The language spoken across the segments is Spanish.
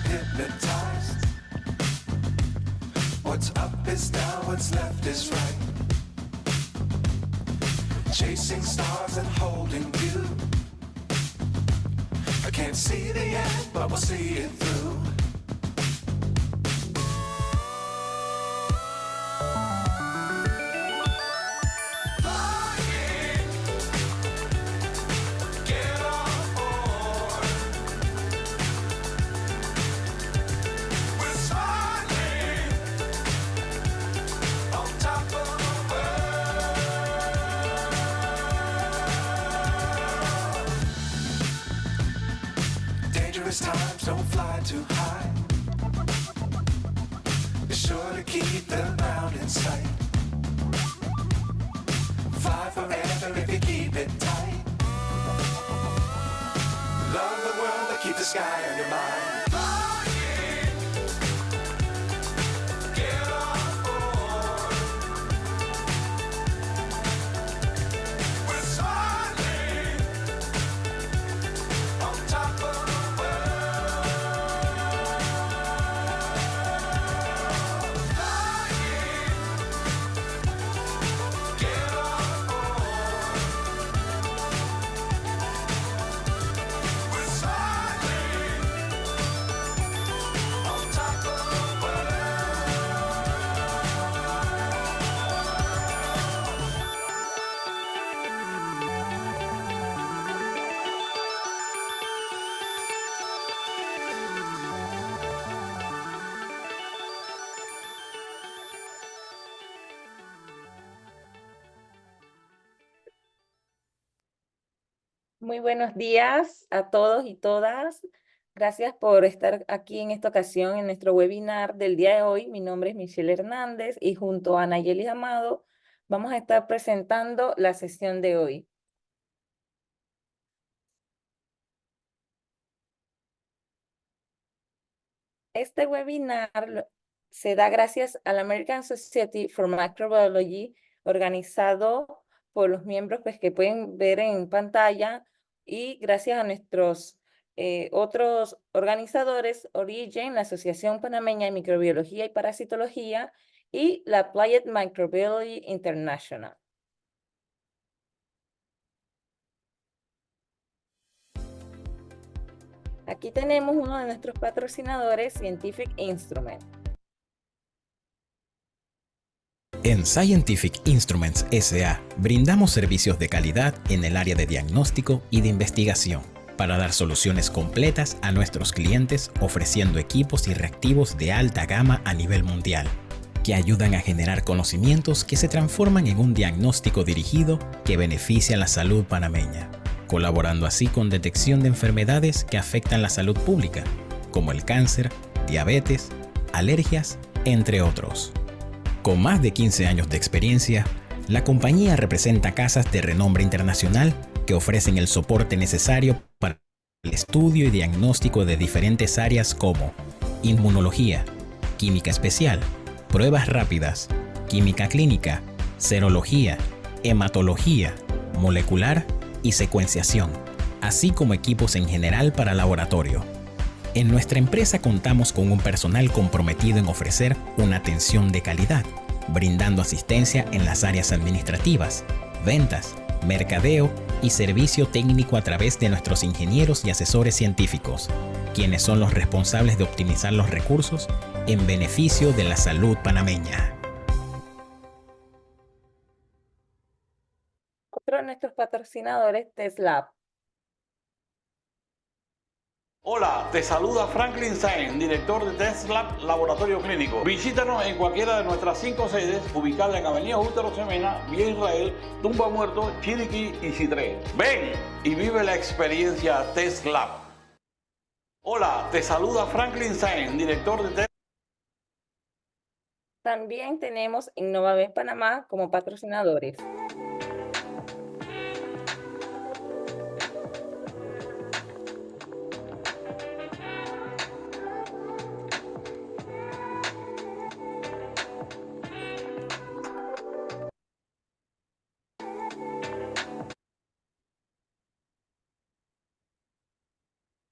hypnotized. What's up is down, what's left is right. Chasing stars and holding you. I can't see the end, but we'll see it through. Times don't fly too high. Be sure to keep the ground in sight. Fly forever if you keep it tight. Love the world, but keep the sky on your mind. Muy buenos días a todos y todas. Gracias por estar aquí en esta ocasión en nuestro webinar del día de hoy. Mi nombre es Michelle Hernández y junto a Nayeli Amado vamos a estar presentando la sesión de hoy. Este webinar se da gracias a la American Society for Microbiology, organizado por los miembros que pueden ver en pantalla, y gracias a nuestros otros organizadores, Origen, la Asociación Panameña de Microbiología y Parasitología, y la Applied Microbiology International. Aquí tenemos uno de nuestros patrocinadores, Scientific Instruments. En Scientific Instruments S.A. brindamos servicios de calidad en el área de diagnóstico y de investigación para dar soluciones completas a nuestros clientes, ofreciendo equipos y reactivos de alta gama a nivel mundial, que ayudan a generar conocimientos que se transforman en un diagnóstico dirigido que beneficia la salud panameña, colaborando así con detección de enfermedades que afectan la salud pública, como el cáncer, diabetes, alergias, entre otros. Con más de 15 años de experiencia, la compañía representa casas de renombre internacional que ofrecen el soporte necesario para el estudio y diagnóstico de diferentes áreas como inmunología, química especial, pruebas rápidas, química clínica, serología, hematología, molecular y secuenciación, así como equipos en general para laboratorio. En nuestra empresa contamos con un personal comprometido en ofrecer una atención de calidad, brindando asistencia en las áreas administrativas, ventas, mercadeo y servicio técnico a través de nuestros ingenieros y asesores científicos, quienes son los responsables de optimizar los recursos en beneficio de la salud panameña. Otro de nuestros patrocinadores, TestLab. Hola, te saluda Franklin Sainz, director de TestLab Laboratorio Clínico. Visítanos en cualquiera de nuestras 5 sedes ubicadas en Avenida Útero Semena, Vía Israel, Tumba Muerto, Chiriquí y Citré. Ven y vive la experiencia TestLab. Hola, te saluda Franklin Sainz, director de TestLab. También tenemos Innovamed Panamá como patrocinadores.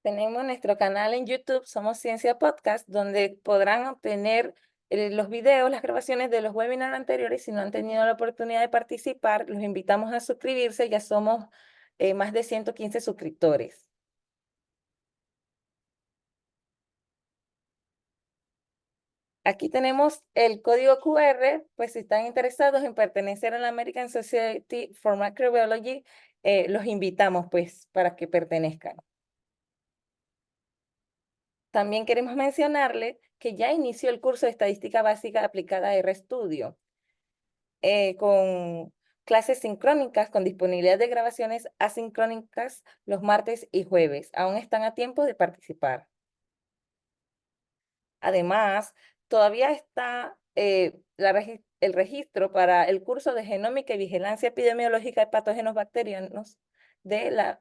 Tenemos nuestro canal en YouTube, Somos Ciencia Podcast, donde podrán obtener los videos, las grabaciones de los webinars anteriores. Si no han tenido la oportunidad de participar, los invitamos a suscribirse. Ya somos más de 115 suscriptores. Aquí tenemos el código QR, pues si están interesados en pertenecer a la American Society for Microbiology, los invitamos pues para que pertenezcan. También queremos mencionarle que ya inició el curso de Estadística Básica aplicada a RStudio, con clases sincrónicas con disponibilidad de grabaciones asincrónicas los martes y jueves. Aún están a tiempo de participar. Además, todavía está el registro para el curso de Genómica y Vigilancia Epidemiológica de Patógenos Bacterianos de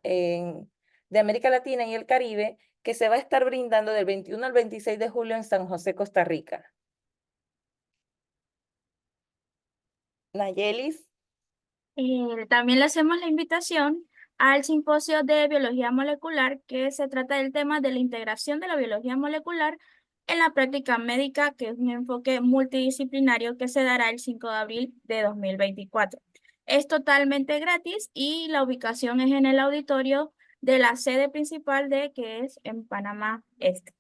América Latina y el Caribe, que se va a estar brindando del 21 al 26 de julio en San José, Costa Rica. Nayelis. También le hacemos la invitación al simposio de biología molecular, que se trata del tema de la integración de la biología molecular en la práctica médica, que es un enfoque multidisciplinario que se dará el 5 de abril de 2024. Es totalmente gratis y la ubicación es en el auditorio de la sede principal que es en Panamá Este.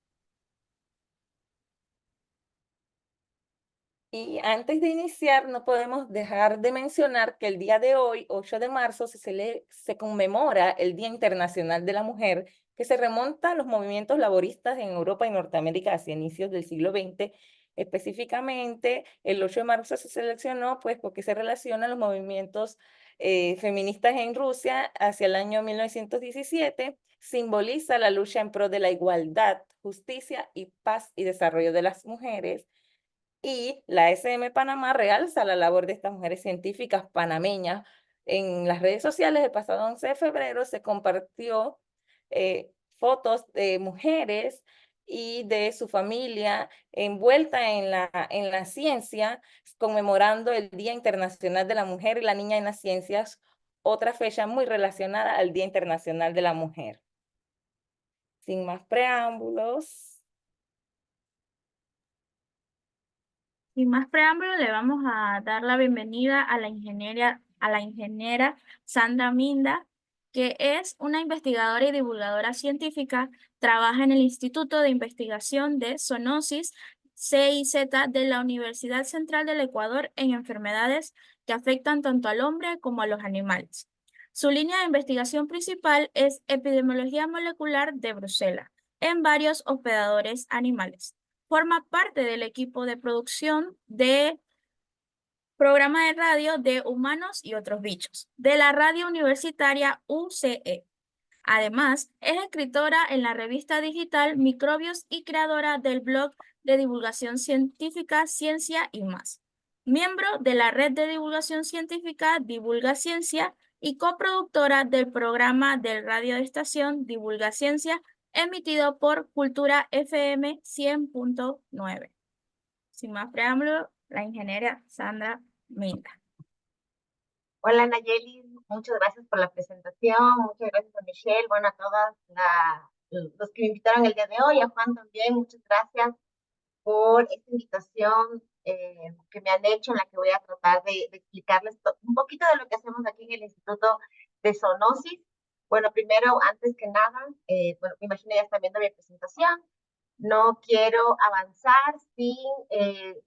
Y antes de iniciar, no podemos dejar de mencionar que el día de hoy, 8 de marzo, se conmemora el Día Internacional de la Mujer, que se remonta a los movimientos laboristas en Europa y Norteamérica hacia inicios del siglo XX. Específicamente, el 8 de marzo se seleccionó pues, porque se relaciona a los movimientos feministas en Rusia hacia el año 1917, simboliza la lucha en pro de la igualdad, justicia y paz y desarrollo de las mujeres. Y la SM Panamá realza la labor de estas mujeres científicas panameñas. En las redes sociales, el pasado 11 de febrero se compartió fotos de mujeres y de su familia envuelta en la ciencia, conmemorando el Día Internacional de la Mujer y la Niña en las Ciencias, otra fecha muy relacionada al Día Internacional de la Mujer. Sin más preámbulos. Sin más preámbulo, le vamos a dar la bienvenida a la ingeniera Sandra Minda, que es una investigadora y divulgadora científica, trabaja en el Instituto de Investigación de Zoonosis, CIZ, de la Universidad Central del Ecuador en enfermedades que afectan tanto al hombre como a los animales. Su línea de investigación principal es epidemiología molecular de Bruselas en varios hospedadores animales. Forma parte del equipo de producción de programa de radio de humanos y otros bichos, de la radio universitaria UCE. Además, es escritora en la revista digital Microbios y creadora del blog de divulgación científica Ciencia y Más. Miembro de la red de divulgación científica Divulga Ciencia y coproductora del programa del radio de estación Divulga Ciencia, emitido por Cultura FM 100.9. Sin más preámbulo, la ingeniera Sandra Minda. Hola Nayeli, muchas gracias por la presentación, muchas gracias a Michelle, bueno, a todas los que me invitaron el día de hoy, a Juan también, muchas gracias por esta invitación que me han hecho, en la que voy a tratar de explicarles un poquito de lo que hacemos aquí en el Instituto de Zoonosis. Bueno, primero, antes que nada, bueno, me imagino ya están viendo mi presentación. No quiero avanzar sin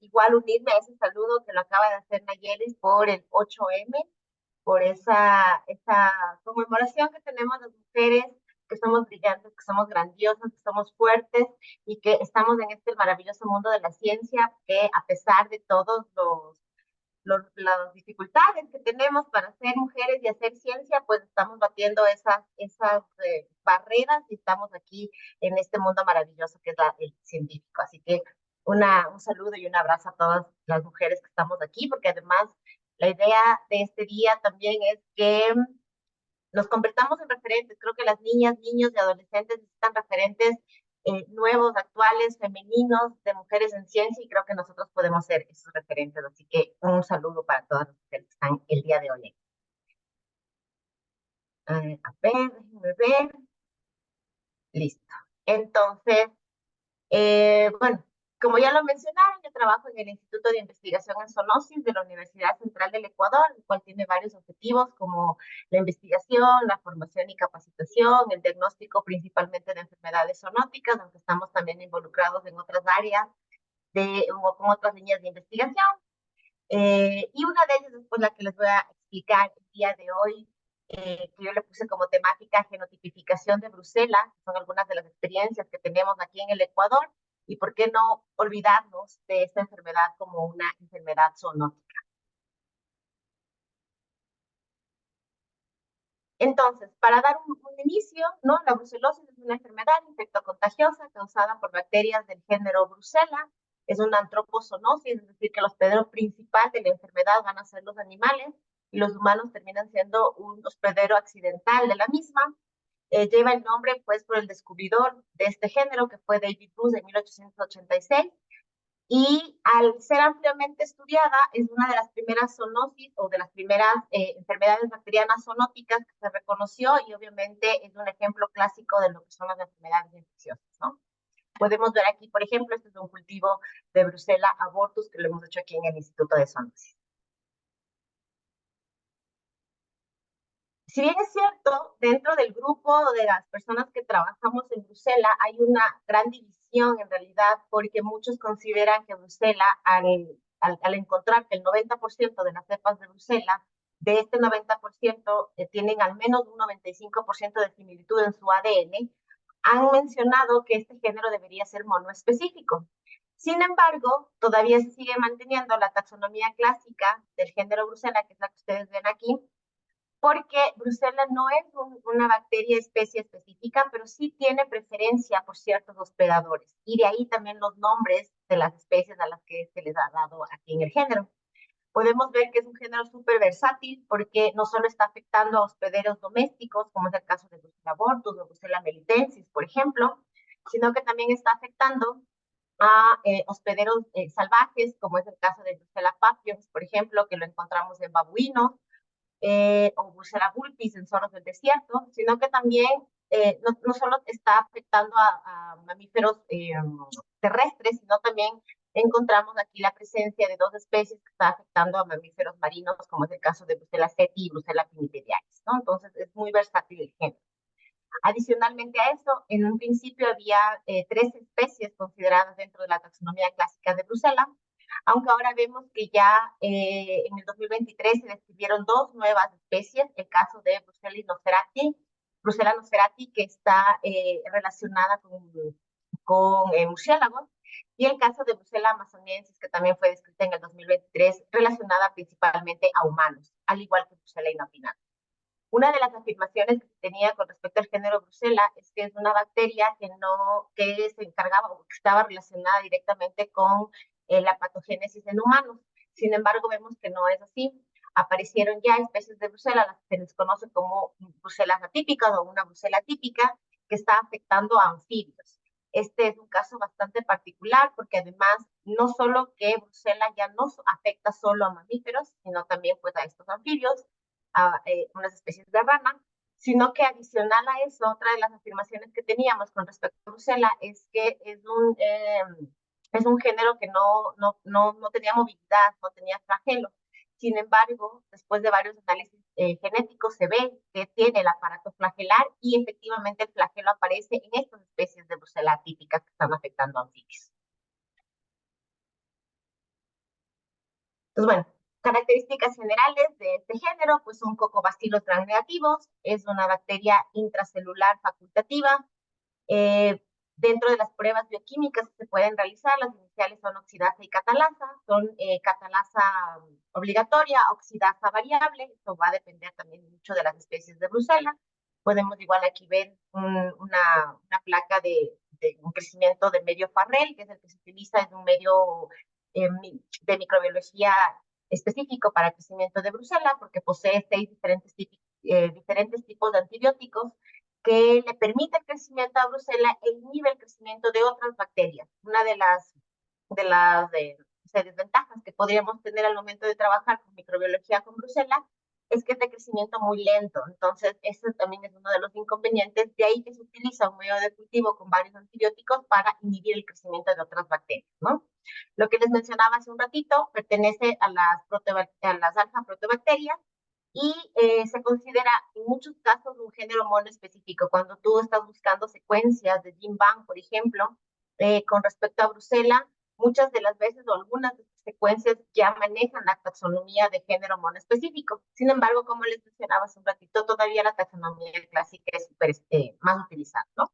igual unirme a ese saludo que lo acaba de hacer Nayeli por el 8M, por esa conmemoración que tenemos las mujeres, que somos brillantes, que somos grandiosas, que somos fuertes y que estamos en este maravilloso mundo de la ciencia, que a pesar de todos las dificultades que tenemos para ser mujeres y hacer ciencia, pues estamos batiendo esas barreras y estamos aquí en este mundo maravilloso que es el científico. Así que un saludo y un abrazo a todas las mujeres que estamos aquí, porque además la idea de este día también es que nos convertamos en referentes. Creo que las niñas, niños y adolescentes necesitan referentes nuevos, actuales, femeninos, de mujeres en ciencia, y creo que nosotros podemos ser esos referentes. Así que un saludo para todas las mujeres que están el día de hoy. A ver, déjenme ver. Listo. Entonces, bueno, como ya lo mencionaron, yo trabajo en el Instituto de Investigación en Zoonosis de la Universidad Central del Ecuador, el cual tiene varios objetivos como la investigación, la formación y capacitación, el diagnóstico principalmente de enfermedades zoonóticas, aunque estamos también involucrados en otras áreas o con otras líneas de investigación. Y una de ellas es pues, la que les voy a explicar el día de hoy, que yo le puse como temática genotipificación de Brucela, que son algunas de las experiencias que tenemos aquí en el Ecuador, y por qué no olvidarnos de esta enfermedad como una enfermedad zoonótica. Entonces, para dar un inicio, ¿no? La brucelosis es una enfermedad infectocontagiosa causada por bacterias del género Brucella. Es una antropozoonosis, es decir, que el hospedero principal de la enfermedad van a ser los animales y los humanos terminan siendo un hospedero accidental de la misma. Lleva el nombre, pues, por el descubridor de este género, que fue David Bruce en 1886. Y al ser ampliamente estudiada, es una de las primeras zoonosis o de las primeras enfermedades bacterianas zoonóticas que se reconoció y obviamente es un ejemplo clásico de lo que son las enfermedades infecciosas, ¿no? Podemos ver aquí, por ejemplo, este es un cultivo de Brucella abortus que lo hemos hecho aquí en el Instituto de Zoonosis. Si bien es cierto, dentro del grupo de las personas que trabajamos en Brucella hay una gran división en realidad, porque muchos consideran que Brucella, al encontrar que el 90% de las cepas de Brucella, de este 90% tienen al menos un 95% de similitud en su ADN, han mencionado que este género debería ser monoespecífico. Sin embargo, todavía se sigue manteniendo la taxonomía clásica del género Brucella, que es la que ustedes ven aquí, porque Brucella no es una bacteria especie específica, pero sí tiene preferencia por ciertos hospedadores. Y de ahí también los nombres de las especies a las que se les ha dado aquí en el género. Podemos ver que es un género súper versátil porque no solo está afectando a hospederos domésticos, como es el caso de Brucella abortus o Brucella melitensis, por ejemplo, sino que también está afectando a hospederos salvajes, como es el caso de Brucella papillons, por ejemplo, que lo encontramos en babuinos, o Brucella vulpis en zorros del desierto, sino que también no solo está afectando a mamíferos terrestres, sino también encontramos aquí la presencia de dos especies que están afectando a mamíferos marinos, como es el caso de Brucella seti y Brucella pinnipedialis, ¿no? Entonces es muy versátil el género. Adicionalmente a eso, en un principio había 3 especies consideradas dentro de la taxonomía clásica de Brucella, aunque ahora vemos que ya en el 2023 se describieron 2 nuevas especies, el caso de Brucella nosferati, que está relacionada con murciélagos, y el caso de Brucella amazoniensis, que también fue descrita en el 2023, relacionada principalmente a humanos, al igual que Brucella inopinata. Una de las afirmaciones que se tenía con respecto al género Brucella es que es una bacteria que se encargaba o que estaba relacionada directamente con la patogénesis en humanos. Sin embargo, vemos que no es así. Aparecieron ya especies de Brucella, las que se les conoce como Brucelas atípicas o una Brucella típica, que está afectando a anfibios. Este es un caso bastante particular porque además no solo que Brucella ya no afecta solo a mamíferos, sino también pues a estos anfibios, a unas especies de rana, sino que adicional a eso, otra de las afirmaciones que teníamos con respecto a Brucella es que es un género que no tenía movilidad, no tenía flagelo. Sin embargo, después de varios análisis genéticos, se ve que tiene el aparato flagelar y efectivamente el flagelo aparece en estas especies de Brucella atípicas que están afectando a anfibios. Entonces, bueno, características generales de este género, pues son cocobacilos gram negativos, es una bacteria intracelular facultativa. Dentro de las pruebas bioquímicas que se pueden realizar, las iniciales son oxidasa y catalasa, son catalasa obligatoria, oxidasa variable, esto va a depender también mucho de las especies de Brucella. Podemos igual aquí ver una placa de un crecimiento de medio Farrell, que es el que se utiliza en un medio de microbiología específico para el crecimiento de Brucella, porque posee 6 diferentes tipos de antibióticos que le permite el crecimiento a Brucella e inhibe el crecimiento de otras bacterias. Una de las desventajas que podríamos tener al momento de trabajar con microbiología con Brucella es que es de crecimiento muy lento. Entonces, eso también es uno de los inconvenientes. De ahí que se utiliza un medio de cultivo con varios antibióticos para inhibir el crecimiento de otras bacterias, ¿no? Lo que les mencionaba hace un ratito pertenece a las alfa-proteobacterias y se considera en muchos casos un género monoespecífico. Cuando tú estás buscando secuencias de GenBank, por ejemplo, con respecto a Brucella, muchas de las veces o algunas de estas secuencias ya manejan la taxonomía de género monoespecífico. Sin embargo, como les mencionaba hace un ratito, todavía la taxonomía clásica es más utilizada, ¿no?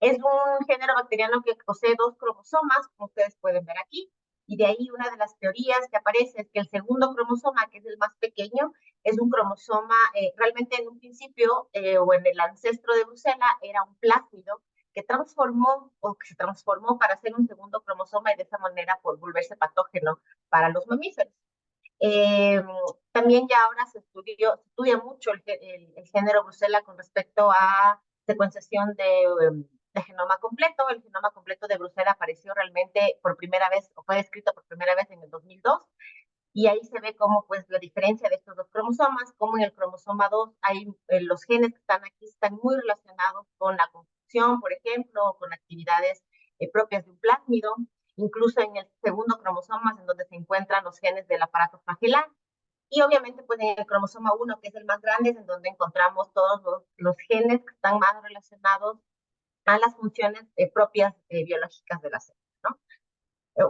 Es un género bacteriano que posee 2 cromosomas, como ustedes pueden ver aquí, y de ahí una de las teorías que aparece es que el segundo cromosoma, que es el más pequeño, es un cromosoma, realmente en un principio, o en el ancestro de Brucella, era un plásmido que se transformó para ser un segundo cromosoma y de esa manera por volverse patógeno para los mamíferos. También ya ahora se estudia mucho el género Brucella con respecto a secuenciación de genoma completo. El genoma completo de Brucella apareció realmente por primera vez, o fue descrito por primera vez en el 2002, y ahí se ve cómo pues la diferencia de estos 2 cromosomas, como en el cromosoma 2 hay los genes que están aquí están muy relacionados con la construcción, por ejemplo, o con actividades propias de un plásmido, incluso en el segundo cromosoma en donde se encuentran los genes del aparato flagelar. Y obviamente, pues en el cromosoma 1, que es el más grande, es en donde encontramos todos los genes que están más relacionados a las funciones propias biológicas de la célula, ¿no?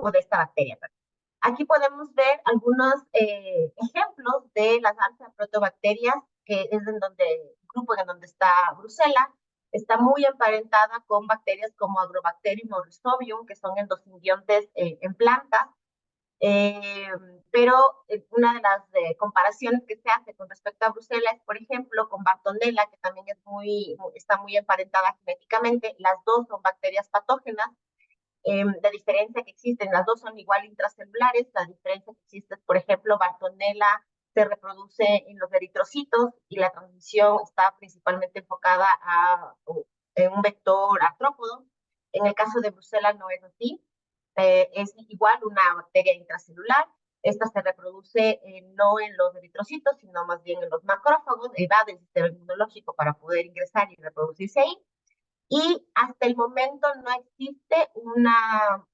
O de esta bacteria, perdón. Aquí podemos ver algunos ejemplos de las alfa-proteobacterias, que es en donde, el grupo en donde está Brucella. Está muy emparentada con bacterias como Agrobacterium o Rhizobium, que son endosimbiontes en plantas. Pero una de las comparaciones que se hace con respecto a Brucella es, por ejemplo, con Bartonella, que también está muy emparentada genéticamente. Las dos son bacterias patógenas. La diferencia que existen, las dos son igual intracelulares. La diferencia que existe es, por ejemplo, Bartonella se reproduce en los eritrocitos y la transmisión está principalmente enfocada en un vector artrópodo. En el caso de Brucella no es así. Es igual una bacteria intracelular. Esta se reproduce no en los eritrocitos, sino más bien en los macrófagos, va del sistema inmunológico para poder ingresar y reproducirse ahí. Y hasta el momento no existe una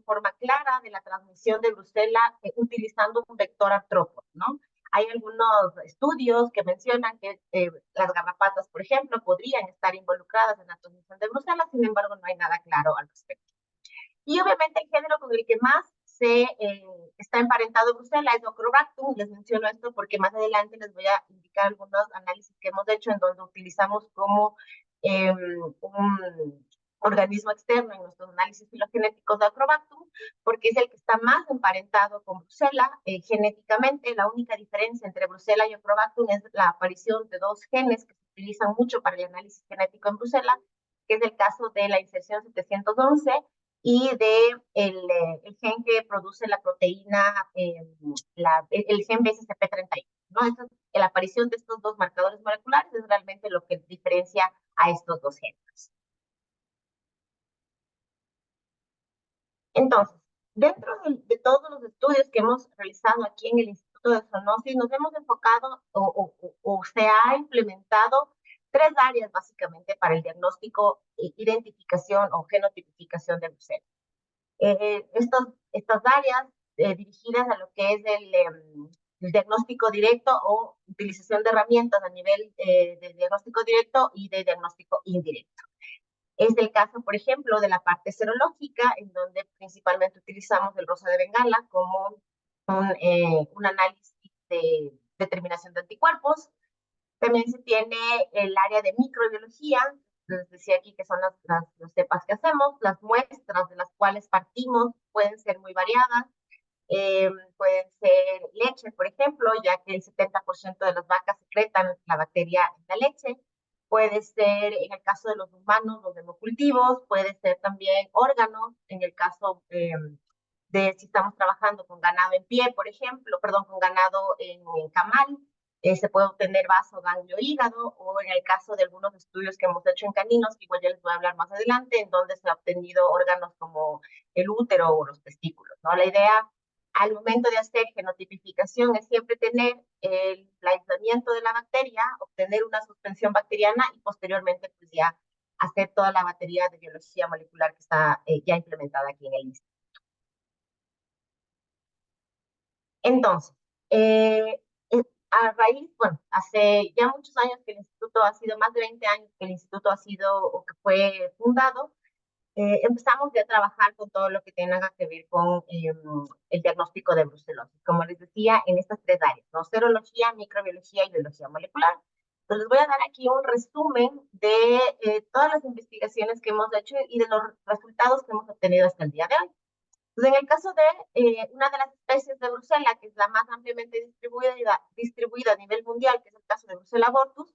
forma clara de la transmisión de Brucella utilizando un vector artrópodo, ¿no? Hay algunos estudios que mencionan que las garrapatas, por ejemplo, podrían estar involucradas en la transmisión de Brucella, sin embargo, no hay nada claro al respecto. Y obviamente el género con el que más está emparentado Brucella es Ochrobactum. Les menciono esto porque más adelante les voy a indicar algunos análisis que hemos hecho en donde utilizamos como un organismo externo en nuestros análisis filogenéticos de Ochrobactum, porque es el que está más emparentado con Brucella genéticamente. La única diferencia entre Brucella y Ochrobactum es la aparición de 2 genes que se utilizan mucho para el análisis genético en Brucella, que es el caso de la inserción 711 y el gen que produce la proteína, el gen BSCP31, ¿no? Entonces, la aparición de estos 2 marcadores moleculares es realmente lo que diferencia a estos 2 genes. Entonces, dentro de todos los estudios que hemos realizado aquí en el Instituto de Zoonosis, nos hemos enfocado o se ha implementado 3 áreas básicamente para el diagnóstico, identificación o genotipificación de Brucella. Estas áreas dirigidas a lo que es el diagnóstico directo o utilización de herramientas a nivel de diagnóstico directo y de diagnóstico indirecto. Es el caso, por ejemplo, de la parte serológica, en donde principalmente utilizamos el rosa de Bengala como un análisis de determinación de anticuerpos. También se tiene el área de microbiología. Les decía aquí que son las cepas que hacemos. Las muestras de las cuales partimos pueden ser muy variadas. Pueden ser leche, por ejemplo, ya que el 70% de las vacas secretan la bacteria en la leche. Puede ser, en el caso de los humanos, los hemocultivos. Puede ser también órganos, en el caso de si estamos trabajando con ganado en pie, por ejemplo, con ganado en camal. Se puede obtener vaso, ganglio, hígado, o en el caso de algunos estudios que hemos hecho en caninos, que igual ya les voy a hablar más adelante, en donde se ha obtenido órganos como el útero o los testículos, ¿no? La idea al momento de hacer genotipificación es siempre tener el aislamiento de la bacteria, obtener una suspensión bacteriana y posteriormente pues ya hacer toda la batería de biología molecular que está ya implementada aquí en el instituto. Entonces, a raíz, bueno, hace ya muchos años que el instituto ha sido, más de 20 años que el instituto ha sido o que fue fundado, empezamos ya a trabajar con todo lo que tenga que ver con el diagnóstico de brucelosis. Como les decía, en estas tres áreas, ¿no? Serología, microbiología y biología molecular. Entonces, les voy a dar aquí un resumen de todas las investigaciones que hemos hecho y de los resultados que hemos obtenido hasta el día de hoy. Entonces, en el caso de una de las especies de Brucela, que es la más ampliamente distribuida a nivel mundial, que es el caso de Brucella abortus,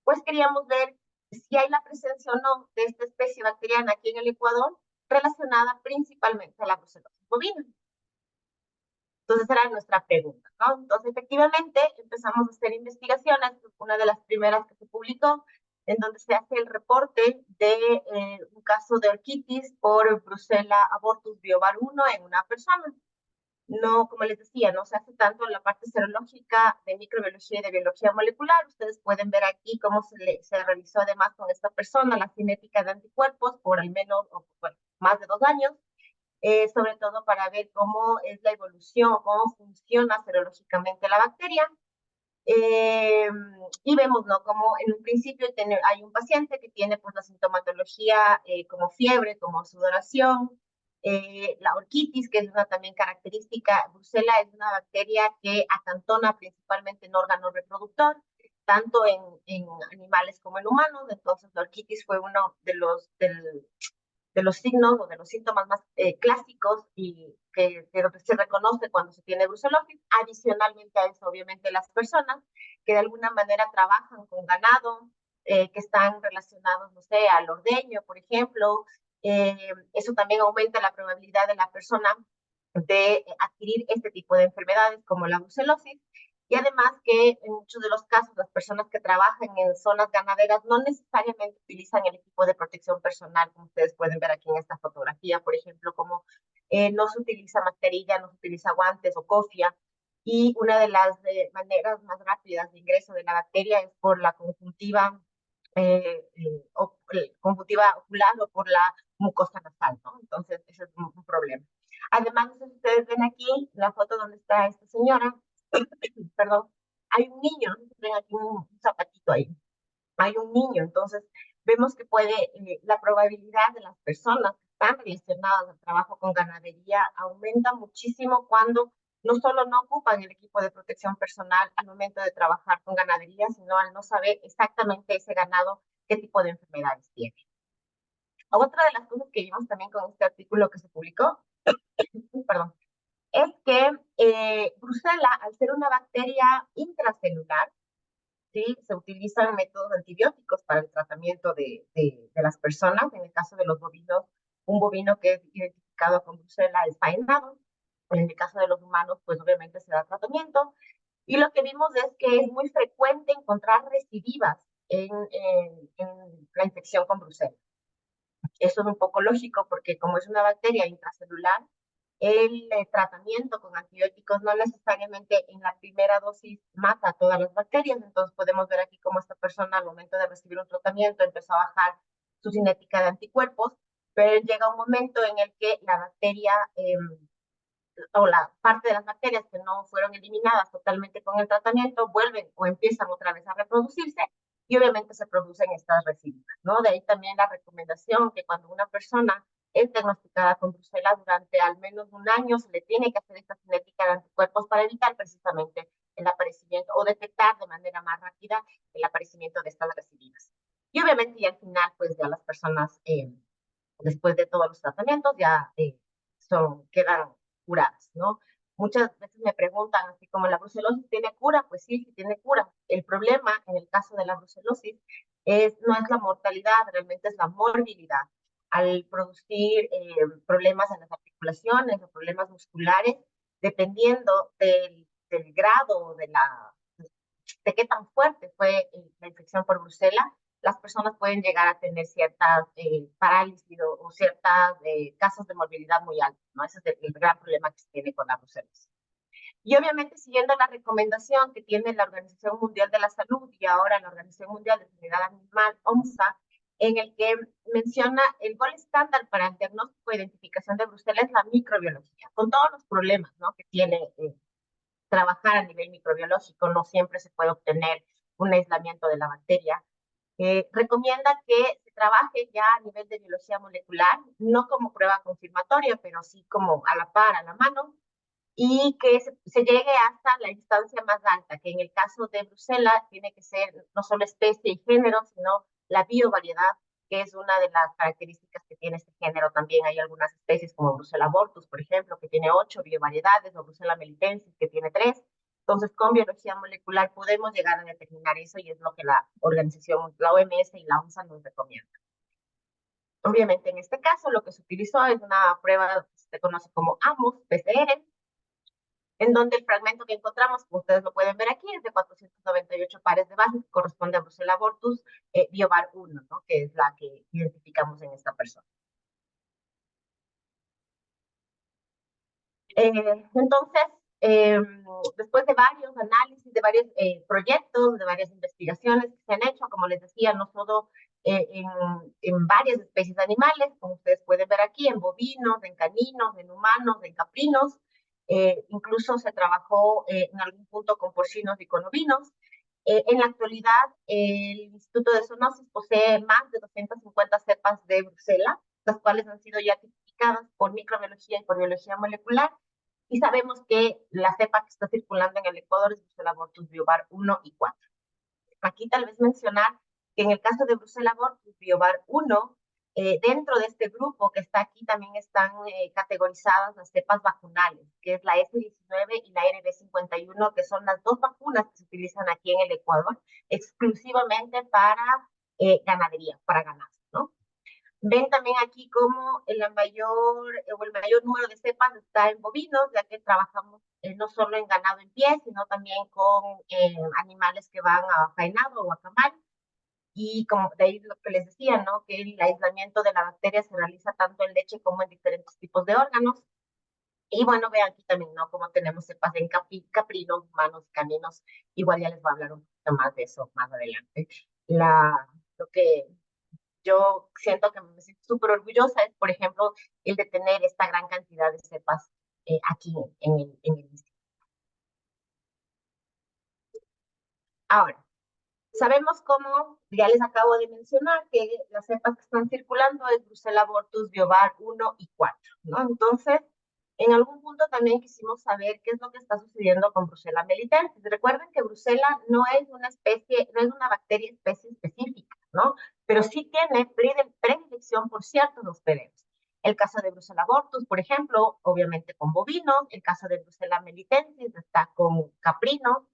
pues queríamos ver si hay la presencia o no de esta especie bacteriana aquí en el Ecuador, relacionada principalmente a la brucelosis bovina. Entonces, era nuestra pregunta, ¿no? Entonces, efectivamente, empezamos a hacer investigaciones, una de las primeras que se publicó, en donde se hace el reporte de un caso de orquitis por Brucella abortus biovar 1 en una persona. No, como les decía, no se hace tanto en la parte serológica de microbiología y de biología molecular. Ustedes pueden ver aquí cómo se realizó además con esta persona la cinética de anticuerpos por al menos, bueno, más de 2 años, sobre todo para ver cómo es la evolución, cómo funciona serológicamente la bacteria. Y vemos, ¿no? Como en un principio hay un paciente que tiene pues la sintomatología como fiebre, como sudoración, la orquitis, que es una también característica. Brucella es una bacteria que acantona principalmente en órgano reproductor, tanto en animales como en humanos. Entonces la orquitis fue uno de los signos o de los síntomas más clásicos y que se reconoce cuando se tiene brucelosis. Adicionalmente a eso, obviamente, las personas que de alguna manera trabajan con ganado, que están relacionados, no sé, al ordeño, por ejemplo, eso también aumenta la probabilidad de la persona de adquirir este tipo de enfermedades como la brucelosis. Y además que en muchos de los casos las personas que trabajan en zonas ganaderas no necesariamente utilizan el equipo de protección personal, como ustedes pueden ver aquí en esta fotografía, por ejemplo, como no se utiliza mascarilla, no se utiliza guantes o cofia. Y una de las maneras más rápidas de ingreso de la bacteria es por la conjuntiva, conjuntiva ocular o por la mucosa nasal, ¿no? Entonces, ese es un problema. Además, no sé si ustedes ven aquí la foto donde está esta señora, perdón, hay un niño, ven aquí un zapatito ahí, hay un niño, entonces vemos que la probabilidad de las personas que están relacionadas al trabajo con ganadería aumenta muchísimo cuando no solo no ocupan el equipo de protección personal al momento de trabajar con ganadería, sino al no saber exactamente ese ganado qué tipo de enfermedades tiene. Otra de las cosas que vimos también con este artículo que se publicó, perdón, es que Brucella, al ser una bacteria intracelular, ¿sí? Se utilizan métodos antibióticos para el tratamiento de las personas. En el caso de los bovinos, un bovino que es identificado con Brucella es faenado. En el caso de los humanos, pues obviamente se da tratamiento. Y lo que vimos es que es muy frecuente encontrar recidivas en la infección con Brucella. Eso es un poco lógico porque como es una bacteria intracelular, el tratamiento con antibióticos no necesariamente en la primera dosis mata a todas las bacterias. Entonces podemos ver aquí cómo esta persona al momento de recibir un tratamiento empezó a bajar su cinética de anticuerpos, pero llega un momento en el que la bacteria o la parte de las bacterias que no fueron eliminadas totalmente con el tratamiento vuelven o empiezan otra vez a reproducirse y obviamente se producen estas residuos, ¿no? De ahí también la recomendación que cuando una persona es diagnosticada con Brucella durante al menos un año se le tiene que hacer esta cinética de anticuerpos para evitar precisamente el aparecimiento o detectar de manera más rápida el aparecimiento de estas recidivas. Y obviamente ya al final, pues ya las personas, después de todos los tratamientos, ya quedan curadas, ¿no? Muchas veces me preguntan, así como la brucelosis tiene cura, pues sí, sí tiene cura. El problema en el caso de la brucelosis no es la mortalidad, realmente es la morbilidad. Al producir problemas en las articulaciones o problemas musculares, dependiendo del grado de qué tan fuerte fue la infección por Brucella, las personas pueden llegar a tener ciertas parálisis o ciertos casos de morbilidad muy altos, ¿no? Ese es el gran problema que se tiene con la brucelosis. Y obviamente siguiendo la recomendación que tiene la Organización Mundial de la Salud y ahora la Organización Mundial de Sanidad Animal, OMSA, en el que menciona el gol estándar para el diagnóstico e identificación de brucela es la microbiología, con todos los problemas, ¿no?, que tiene trabajar a nivel microbiológico. No siempre se puede obtener un aislamiento de la bacteria. Recomienda que se trabaje ya a nivel de biología molecular, no como prueba confirmatoria, pero sí como a la par, a la mano, y que se llegue hasta la instancia más alta, que en el caso de brucela tiene que ser no solo especie y género, sino la biovariedad, que es una de las características que tiene este género. También hay algunas especies como Brucella abortus, por ejemplo, que tiene 8 biovariedades, o Brucella melitensis, que tiene 3. Entonces, con biología molecular podemos llegar a determinar eso, y es lo que la organización, la OMS y la OMSA nos recomiendan. Obviamente, en este caso, lo que se utilizó es una prueba que se conoce como AMOS, PCR, en donde el fragmento que encontramos, como ustedes lo pueden ver aquí, es de 498 pares de bases, que corresponde a Brucella abortus biovar 1, ¿no?, que es la que identificamos en esta persona. Entonces, después de varios análisis, de varios proyectos, de varias investigaciones que se han hecho, como les decía, no solo en varias especies de animales, como ustedes pueden ver aquí, en bovinos, en caninos, en humanos, en caprinos, incluso se trabajó en algún punto con porcinos y con ovinos. En la actualidad, el Instituto de Zoonosis posee más de 250 cepas de brucela, las cuales han sido ya tipificadas por microbiología y por biología molecular, y sabemos que la cepa que está circulando en el Ecuador es Brucella abortus biovar 1 y 4. Aquí tal vez mencionar que en el caso de Brucella abortus biovar 1, dentro de este grupo que está aquí también están categorizadas las cepas vacunales, que es la S19 y la RB51, que son las dos vacunas que se utilizan aquí en el Ecuador exclusivamente para ganadería, para ganado, ¿no? Ven también aquí cómo el mayor número de cepas está en bovinos, ya que trabajamos no solo en ganado en pie, sino también con animales que van a faenado o a camal. Y como de ahí lo que les decía, ¿no?, que el aislamiento de la bacteria se realiza tanto en leche como en diferentes tipos de órganos. Y bueno, vean aquí también, ¿no?, como tenemos cepas en caprinos, humanos, caninos. Igual ya les voy a hablar un poquito más de eso más adelante. Lo que yo siento que me siento súper orgullosa es, por ejemplo, el de tener esta gran cantidad de cepas aquí en el instituto. Ahora, sabemos, como ya les acabo de mencionar, que las cepas que están circulando es Brucella abortus biovar 1 y 4, ¿no? Entonces, en algún punto también quisimos saber qué es lo que está sucediendo con Brucella melitensis. Recuerden que Brucella no es una especie, no es una bacteria especie específica, ¿no?, pero sí tiene predilección por ciertos hospederos. El caso de Brucella abortus, por ejemplo, obviamente con bovinos. El caso de Brucella melitensis está con caprinos.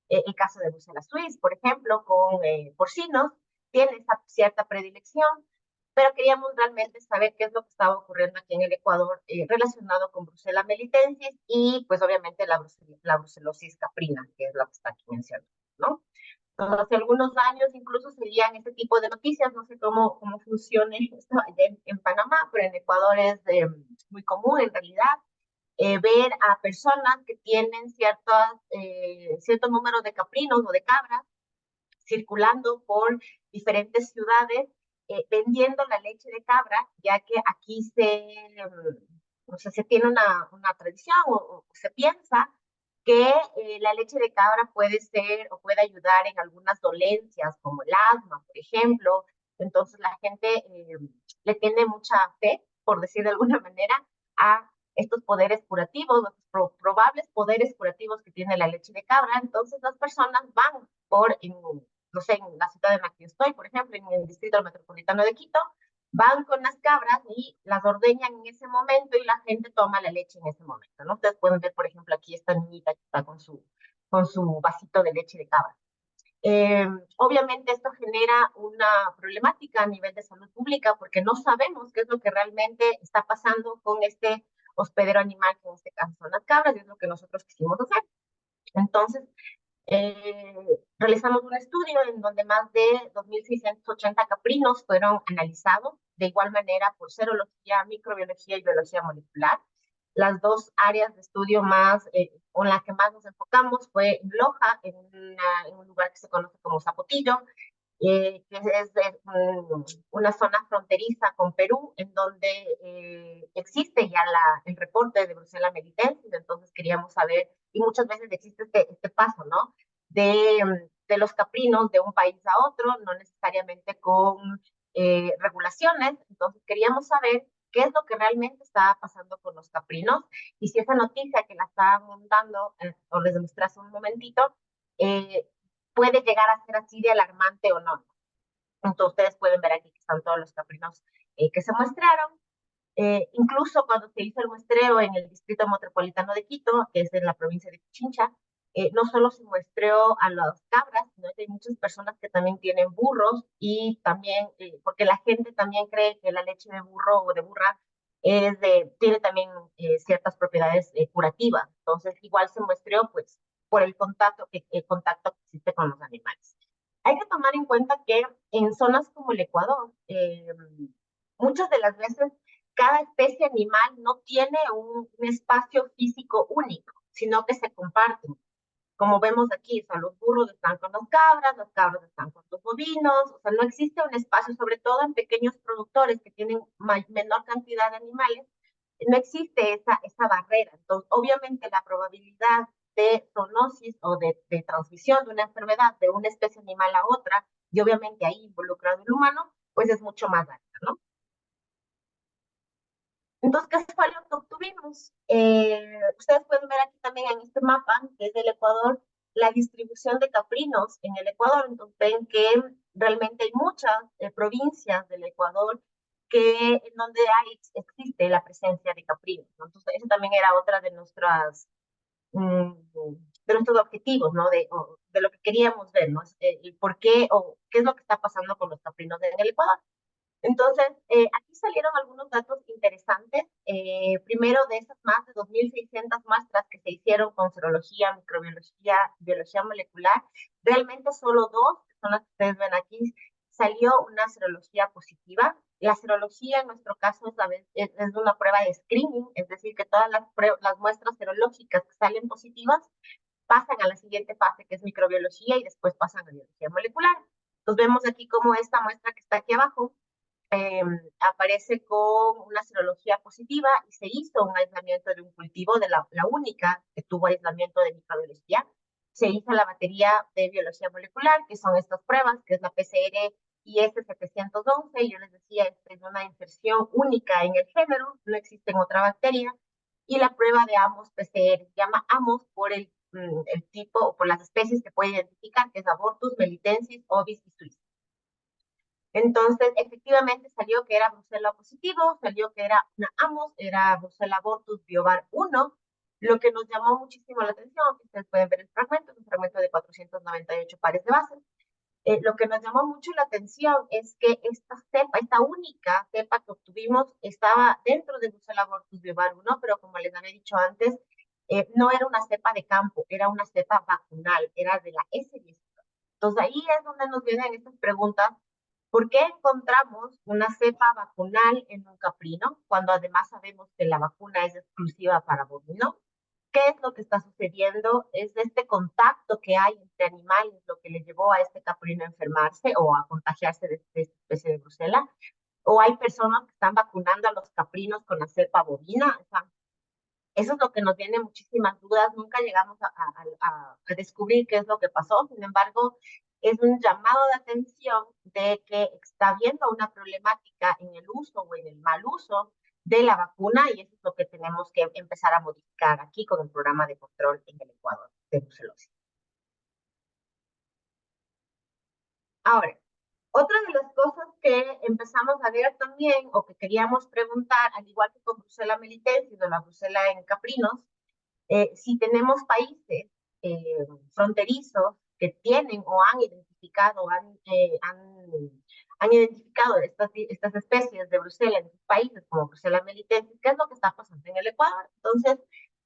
El caso de Brucella suis, por ejemplo, con porcinos, tiene esa cierta predilección, pero queríamos realmente saber qué es lo que estaba ocurriendo aquí en el Ecuador relacionado con Brucella melitensis y, pues, obviamente la brucelosis caprina, que es la que está aquí mencionada, ¿no? Entonces, hace algunos años incluso se veían este tipo de noticias. No sé cómo funcione esto en Panamá, pero en Ecuador es muy común, en realidad, ver a personas que tienen cierto número de caprinos o de cabras circulando por diferentes ciudades vendiendo la leche de cabra, ya que aquí se tiene una tradición o se piensa que la leche de cabra puede ser o puede ayudar en algunas dolencias como el asma, por ejemplo. Entonces la gente le tiene mucha fe, por decir de alguna manera, a estos poderes curativos, los probables poderes curativos que tiene la leche de cabra. Entonces las personas van no sé, en la ciudad en la que estoy, por ejemplo, en el Distrito Metropolitano de Quito, van con las cabras y las ordeñan en ese momento y la gente toma la leche en ese momento, ¿no? Ustedes pueden ver, por ejemplo, aquí esta niñita que está con su vasito de leche de cabra. Obviamente esto genera una problemática a nivel de salud pública, porque no sabemos qué es lo que realmente está pasando con este hospedero animal, que en este caso son las cabras, y es lo que nosotros quisimos hacer. Entonces, Realizamos un estudio en donde más de 2.680 caprinos fueron analizados, de igual manera por serología, microbiología y biología molecular. Las dos áreas de estudio más, con las que más nos enfocamos fue en Loja, en un lugar que se conoce como Zapotillo, que es una zona fronteriza con Perú, en donde existe ya el reporte de Brucella melitensis. Entonces queríamos saber, y muchas veces existe este paso, ¿no? De los caprinos de un país a otro, no necesariamente con regulaciones. Entonces queríamos saber qué es lo que realmente estaba pasando con los caprinos, y si esa noticia que la estaban dando, o les demostré hace un momentito, eh, puede llegar a ser así de alarmante o no. Entonces ustedes pueden ver aquí que están todos los caprinos que se muestrearon. Incluso cuando se hizo el muestreo en el Distrito Metropolitano de Quito, que es en la provincia de Pichincha, no solo se muestreó a las cabras, sino que hay muchas personas que también tienen burros, y también, porque la gente también cree que la leche de burro o de burra tiene también ciertas propiedades curativas. Entonces, igual se muestreó pues por el contacto que existe con los animales. Hay que tomar en cuenta que en zonas como el Ecuador, muchas de las veces cada especie animal no tiene un espacio físico único, sino que se comparten. Como vemos aquí, o sea, los burros están con las cabras están con los bovinos, o sea, no existe un espacio, sobre todo en pequeños productores que tienen menor cantidad de animales, no existe esa barrera. Entonces, obviamente, la probabilidad de zoonosis o de transmisión de una enfermedad de una especie animal a otra, y obviamente ahí involucrado el humano, pues es mucho más alta, ¿no? Entonces, ¿qué fue lo que obtuvimos? Ustedes pueden ver aquí también en este mapa, que es del Ecuador, la distribución de caprinos en el Ecuador. Entonces, ven que realmente hay muchas provincias del Ecuador en donde existe la presencia de caprinos, ¿no? Entonces, ese también era otra mm, de nuestros objetivos, ¿no? De lo que queríamos ver, ¿no? El por qué o qué es lo que está pasando con los caprinos en el Ecuador. Entonces, aquí salieron algunos datos interesantes. Primero, de esas más de 2.600 muestras que se hicieron con serología, microbiología, biología molecular, realmente solo dos, que son las que ustedes ven aquí, salió una serología positiva. La serología en nuestro caso es una prueba de screening, es decir, que todas las muestras serológicas que salen positivas pasan a la siguiente fase, que es microbiología, y después pasan a biología molecular. Entonces vemos aquí cómo esta muestra que está aquí abajo aparece con una serología positiva, y se hizo un aislamiento de un cultivo, de la única que tuvo aislamiento de microbiología. Se hizo la batería de biología molecular, que son estas pruebas, que es la PCR IS711. Yo les decía, esta es una inserción única en el género, no existe en otra bacteria. Y la prueba de Amos PCR, se llama Amos por el tipo o por las especies que puede identificar, que es Abortus, Melitensis, Ovis y Suiza. Entonces, efectivamente salió que era Brucella positivo, salió que era una Amos, era Brucella abortus biovar 1. Lo que nos llamó muchísimo la atención, que ustedes pueden ver el fragmento, es un fragmento de 498 pares de bases. Lo que nos llamó mucho la atención es que esta única cepa que obtuvimos, estaba dentro de Brucella abortus biovar 1, pero como les había dicho antes, no era una cepa de campo, era una cepa vacunal, era de la S10. Entonces ahí es donde nos vienen estas preguntas. ¿Por qué encontramos una cepa vacunal en un caprino, cuando además sabemos que la vacuna es exclusiva para bovino? ¿Qué es lo que está sucediendo? ¿Es este contacto que hay entre animales lo que le llevó a este caprino a enfermarse o a contagiarse de esta especie de Brucella? ¿O hay personas que están vacunando a los caprinos con la cepa bovina? O sea, eso es lo que nos viene muchísimas dudas. Nunca llegamos a descubrir qué es lo que pasó. Sin embargo, es un llamado de atención de que está habiendo una problemática en el uso o en el mal uso de la vacuna, y eso es lo que tenemos que empezar a modificar aquí con el programa de control en el Ecuador de brucelosis. Ahora, otra de las cosas que empezamos a ver también, o que queríamos preguntar, al igual que con Brucella melitensis o la Brucella en caprinos, si tenemos países fronterizos que tienen o han identificado, han identificado estas especies de Brucella en sus países, como Brucella melitensis, ¿qué es lo que está pasando en el Ecuador? Entonces,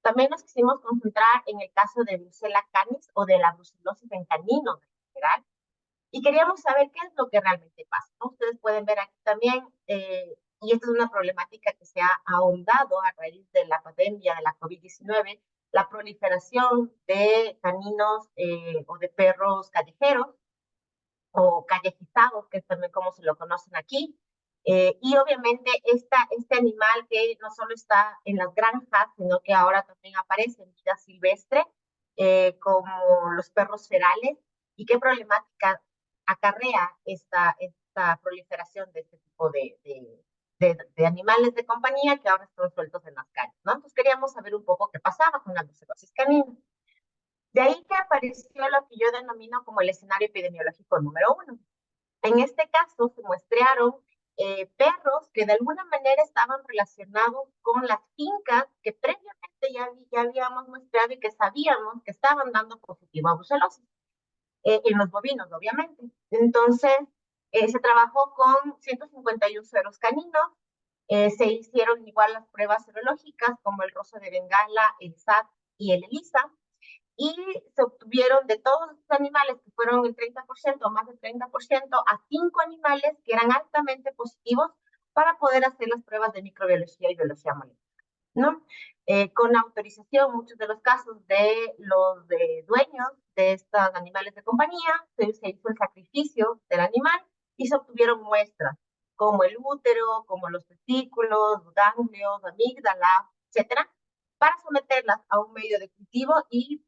también nos quisimos concentrar en el caso de Brucella canis o de la brucelosis en caninos en general. Y queríamos saber qué es lo que realmente pasa, ¿no? Ustedes pueden ver aquí también, y esta es una problemática que se ha ahondado a raíz de la pandemia de la COVID-19, la proliferación de caninos o de perros callejeros o callejizados, que es también como se lo conocen aquí. Y obviamente este animal que no solo está en las granjas, sino que ahora también aparece en vida silvestre, como los perros ferales, y qué problemática acarrea esta proliferación de este tipo de animales de compañía que ahora están sueltos en las calles, ¿no? Entonces queríamos saber un poco qué pasaba con la brucelosis canina. De ahí que apareció lo que yo denomino como el escenario epidemiológico número 1. En este caso se muestrearon perros que de alguna manera estaban relacionados con las fincas que previamente ya habíamos muestreado y que sabíamos que estaban dando positivo a brucelosis, en los bovinos, obviamente. Entonces, se trabajó con 151 sueros caninos, se hicieron igual las pruebas serológicas como el rosa de Bengala, el SAT y el ELISA, y se obtuvieron de todos estos animales, que fueron el 30% o más del 30%, a 5 animales que eran altamente positivos para poder hacer las pruebas de microbiología y biología molecular, ¿no? Con autorización, muchos de los casos de los dueños de estos animales de compañía, se hizo el sacrificio del animal y se obtuvieron muestras, como el útero, como los testículos, los ganglios, amígdala, etcétera, para someterlas a un medio de cultivo y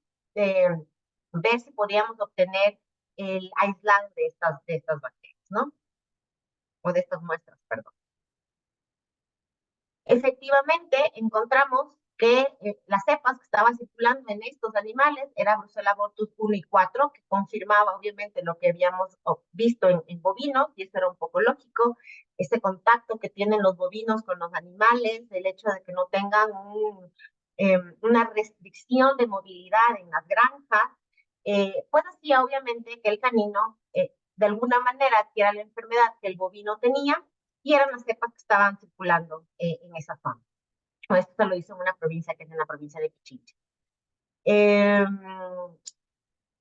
ver si podíamos obtener el aislado de estas bacterias, ¿no? O de estas muestras, perdón. Efectivamente, encontramos que las cepas que estaban circulando en estos animales era Brucella abortus 1 y 4, que confirmaba obviamente lo que habíamos visto en bovinos, y eso era un poco lógico, ese contacto que tienen los bovinos con los animales, el hecho de que no tengan una restricción de movilidad en las granjas, pues hacía obviamente que el canino de alguna manera adquiera la enfermedad que el bovino tenía, y eran las cepas que estaban circulando en esa zona. Esto se lo hizo en una provincia que es en la provincia de Pichincha.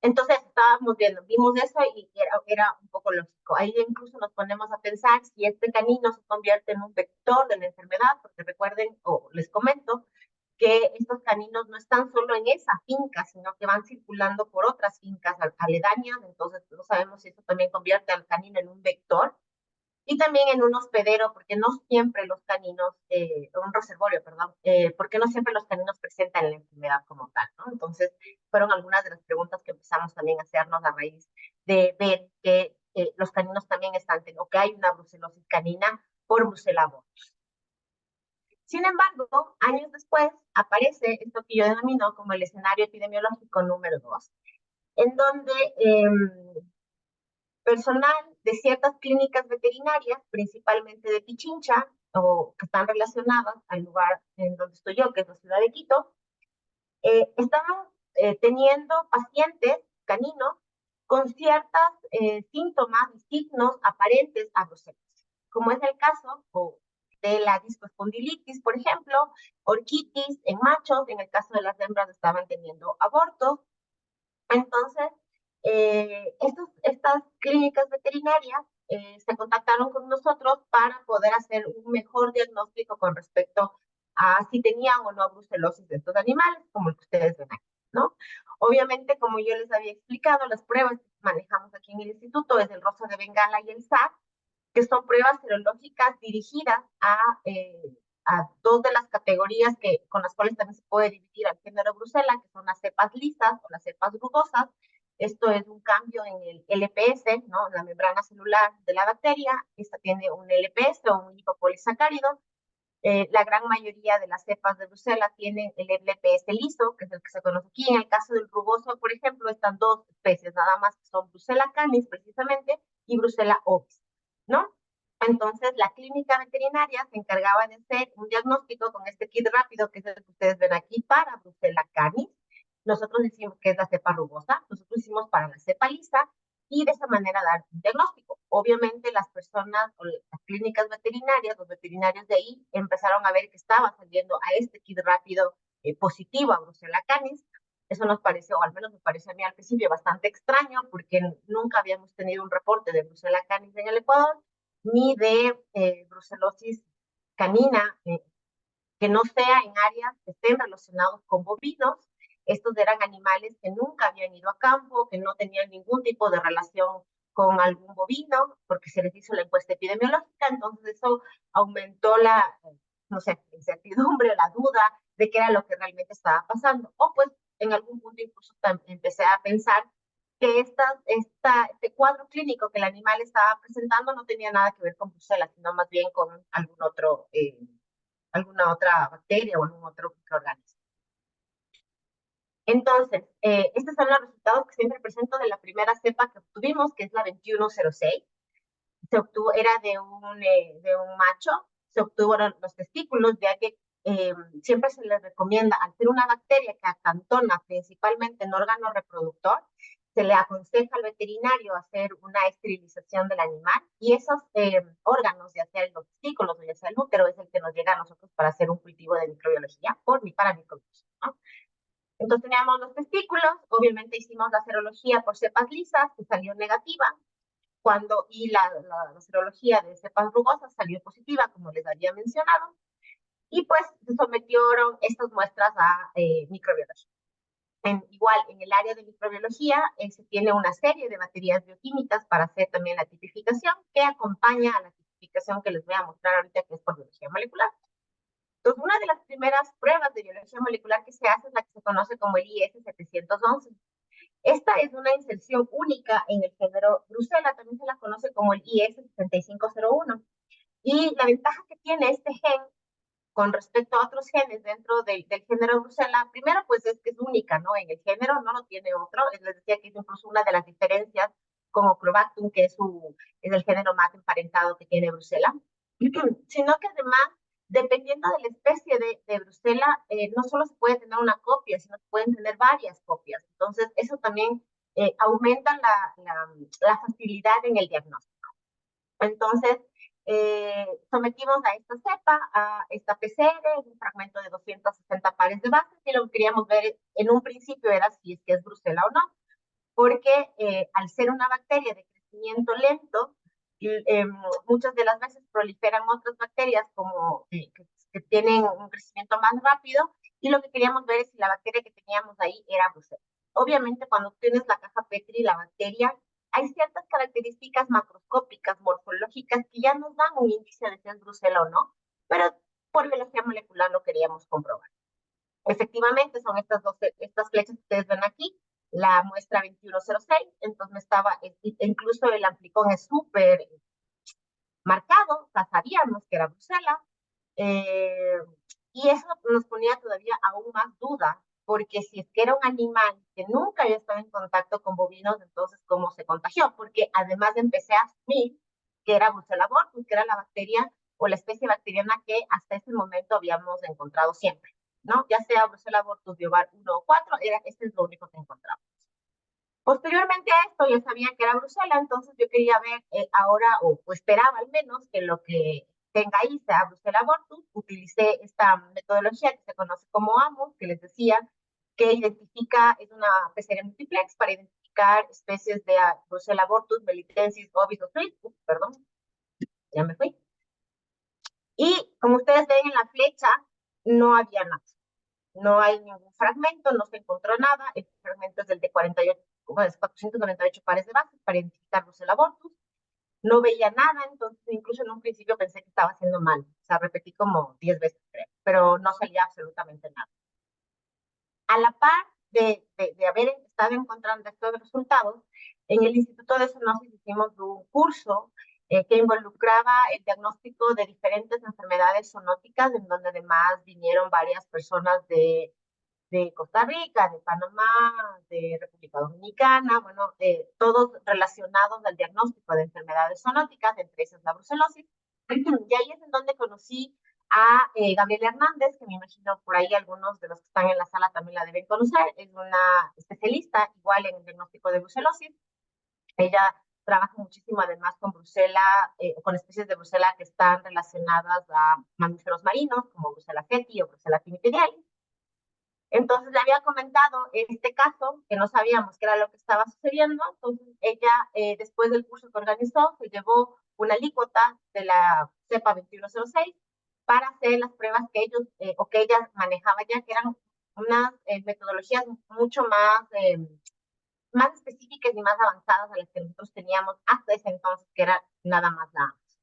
Entonces estábamos viendo, vimos eso y era un poco lógico. Ahí incluso nos ponemos a pensar si este canino se convierte en un vector de la enfermedad, porque recuerden, o les comento, que estos caninos no están solo en esa finca, sino que van circulando por otras fincas aledañas, entonces no sabemos si eso también convierte al canino en un vector. Y también en un hospedero, porque no siempre los caninos, un reservorio, perdón, porque no siempre los caninos presentan la enfermedad como tal, ¿no? Entonces, fueron algunas de las preguntas que empezamos también a hacernos a raíz de ver que los caninos también están, o que hay una brucelosis canina por Brucella abortus. Sin embargo, años después aparece esto que yo denomino como el escenario epidemiológico número 2, en donde personal de ciertas clínicas veterinarias, principalmente de Pichincha, o que están relacionadas al lugar en donde estoy yo, que es la ciudad de Quito, estaban teniendo pacientes caninos con ciertos síntomas y signos aparentes a brucelosis, como es el caso de la discoespondilitis, por ejemplo, orquitis en machos, en el caso de las hembras estaban teniendo abortos. Entonces, estas clínicas veterinarias se contactaron con nosotros para poder hacer un mejor diagnóstico con respecto a si tenían o no brucelosis de estos animales, como el que ustedes ven aquí, ¿no? Obviamente, como yo les había explicado, las pruebas que manejamos aquí en el instituto es el rosa de Bengala y el SAT, que son pruebas serológicas dirigidas a dos de las categorías con las cuales también se puede dividir al género Brucella, que son las cepas lisas o las cepas rugosas. Esto es un cambio en el LPS, ¿no? La membrana celular de la bacteria. Esta tiene un LPS o un lipopolisacárido. La gran mayoría de las cepas de Brucella tienen el LPS liso, que es el que se conoce aquí. En el caso del rugoso, por ejemplo, están dos especies nada más, que son Brucella canis, precisamente, y Brucella ovis, ¿no? Entonces, la clínica veterinaria se encargaba de hacer un diagnóstico con este kit rápido, que es el que ustedes ven aquí, para Brucella canis. Nosotros hicimos, que es la cepa rugosa, nosotros hicimos para la cepa lisa, y de esa manera dar un diagnóstico. Obviamente las personas o las clínicas veterinarias, los veterinarios de ahí, empezaron a ver que estaba saliendo a este kit rápido positivo a Brucella canis. Eso nos pareció, o al menos me pareció a mí al principio, bastante extraño, porque nunca habíamos tenido un reporte de Brucella canis en el Ecuador, ni de brucelosis canina, que no sea en áreas que estén relacionados con bovinos. Estos eran animales que nunca habían ido a campo, que no tenían ningún tipo de relación con algún bovino, porque se les hizo la encuesta epidemiológica. Entonces eso aumentó la, no sé, incertidumbre, la duda de qué era lo que realmente estaba pasando. O pues en algún punto incluso empecé a pensar que este cuadro clínico que el animal estaba presentando no tenía nada que ver con brucela, sino más bien con alguna otra bacteria o algún otro microorganismo. Entonces, estos son los resultados que siempre presento de la primera cepa que obtuvimos, que es la 2106. Era de un macho, se obtuvieron los testículos, ya que siempre se les recomienda, al ser una bacteria que acantona principalmente en órgano reproductor, se le aconseja al veterinario hacer una esterilización del animal, y esos órganos, ya sea los testículos o ya sea el útero, es el que nos llega a nosotros para hacer un cultivo de microbiología para microbiología, ¿no? Entonces teníamos los testículos, obviamente hicimos la serología por cepas lisas, que salió negativa, y la serología de cepas rugosas salió positiva, como les había mencionado, y pues se sometieron estas muestras a microbiología. Igual, en el área de microbiología se tiene una serie de baterías bioquímicas para hacer también la tipificación, que acompaña a la tipificación que les voy a mostrar ahorita, que es por biología molecular. Entonces, una de las primeras pruebas de biología molecular que se hace es la que se conoce como el IS-711. Esta es una inserción única en el género Brucella, también se la conoce como el IS-6501. Y la ventaja que tiene este gen con respecto a otros genes dentro del género Brucella, primero pues es que es única, ¿no? En el género no lo tiene otro. Les decía que es incluso una de las diferencias con Oprobactum, que es el género más emparentado que tiene Brucella, sino que además, dependiendo de la especie de Brucella, no solo se puede tener una copia, sino que pueden tener varias copias. Entonces, eso también aumenta la facilidad en el diagnóstico. Entonces, sometimos a esta cepa, a esta PCR, un fragmento de 260 pares de bases, y lo que queríamos ver en un principio era si es que es Brucella o no, porque al ser una bacteria de crecimiento lento, muchas de las veces proliferan otras bacterias como que tienen un crecimiento más rápido, y lo que queríamos ver es si la bacteria que teníamos ahí era Brucella. Obviamente, cuando tienes la caja Petri, la bacteria, hay ciertas características macroscópicas, morfológicas, que ya nos dan un índice de si es Brucella o no, pero por biología molecular lo queríamos comprobar. Efectivamente, son estas flechas que ustedes ven aquí, la muestra 2106, entonces incluso el amplicón es súper marcado, o sea, sabíamos que era Brucella, y eso nos ponía todavía aún más duda, porque si es que era un animal que nunca había estado en contacto con bovinos, entonces ¿cómo se contagió? Porque además empecé a asumir que era Brucella abortus, que era la bacteria o la especie bacteriana que hasta ese momento habíamos encontrado siempre, ¿no? Ya sea Brucella abortus biovar 1 o 4, este es lo único que encontramos. Posteriormente a esto, ya sabía que era Brucella, entonces yo quería ver ahora, o esperaba al menos, que lo que tenga ahí sea Brucella abortus. Utilicé esta metodología que se conoce como AMO, que les decía, que es una PCR multiplex para identificar especies de Brucella abortus, melitensis, ovis o fris, perdón, ya me fui. Y como ustedes ven en la flecha, no había nada. No hay ningún fragmento, no se encontró nada. El fragmento es del de 498 pares de bases para identificar Brucella abortus. No veía nada, entonces incluso en un principio pensé que estaba haciendo mal. O sea, repetí como 10 veces, creo, pero no salía absolutamente nada. A la par de haber estado encontrando estos resultados, en el Instituto de Zoonosis hicimos un curso que involucraba el diagnóstico de diferentes enfermedades zoonóticas, en donde además vinieron varias personas de Costa Rica, de Panamá, de República Dominicana, bueno, todos relacionados al diagnóstico de enfermedades zoonóticas, entre esas la brucelosis. Y ahí es en donde conocí a Gabriela Hernández, que me imagino por ahí algunos de los que están en la sala también la deben conocer. Es una especialista igual en el diagnóstico de brucelosis. Ella trabaja muchísimo además con Brucella, con especies de Brucella que están relacionadas a mamíferos marinos, como Brucella heti o Brucella pinipedialis. Entonces le había comentado este caso, que no sabíamos qué era lo que estaba sucediendo. Entonces ella, después del curso que organizó, se llevó una alícuota de la cepa 2106 para hacer las pruebas que ellos o que ella manejaba ya, que eran unas metodologías mucho más específicas y más avanzadas a las que nosotros teníamos hasta ese entonces, que era nada más la AMS.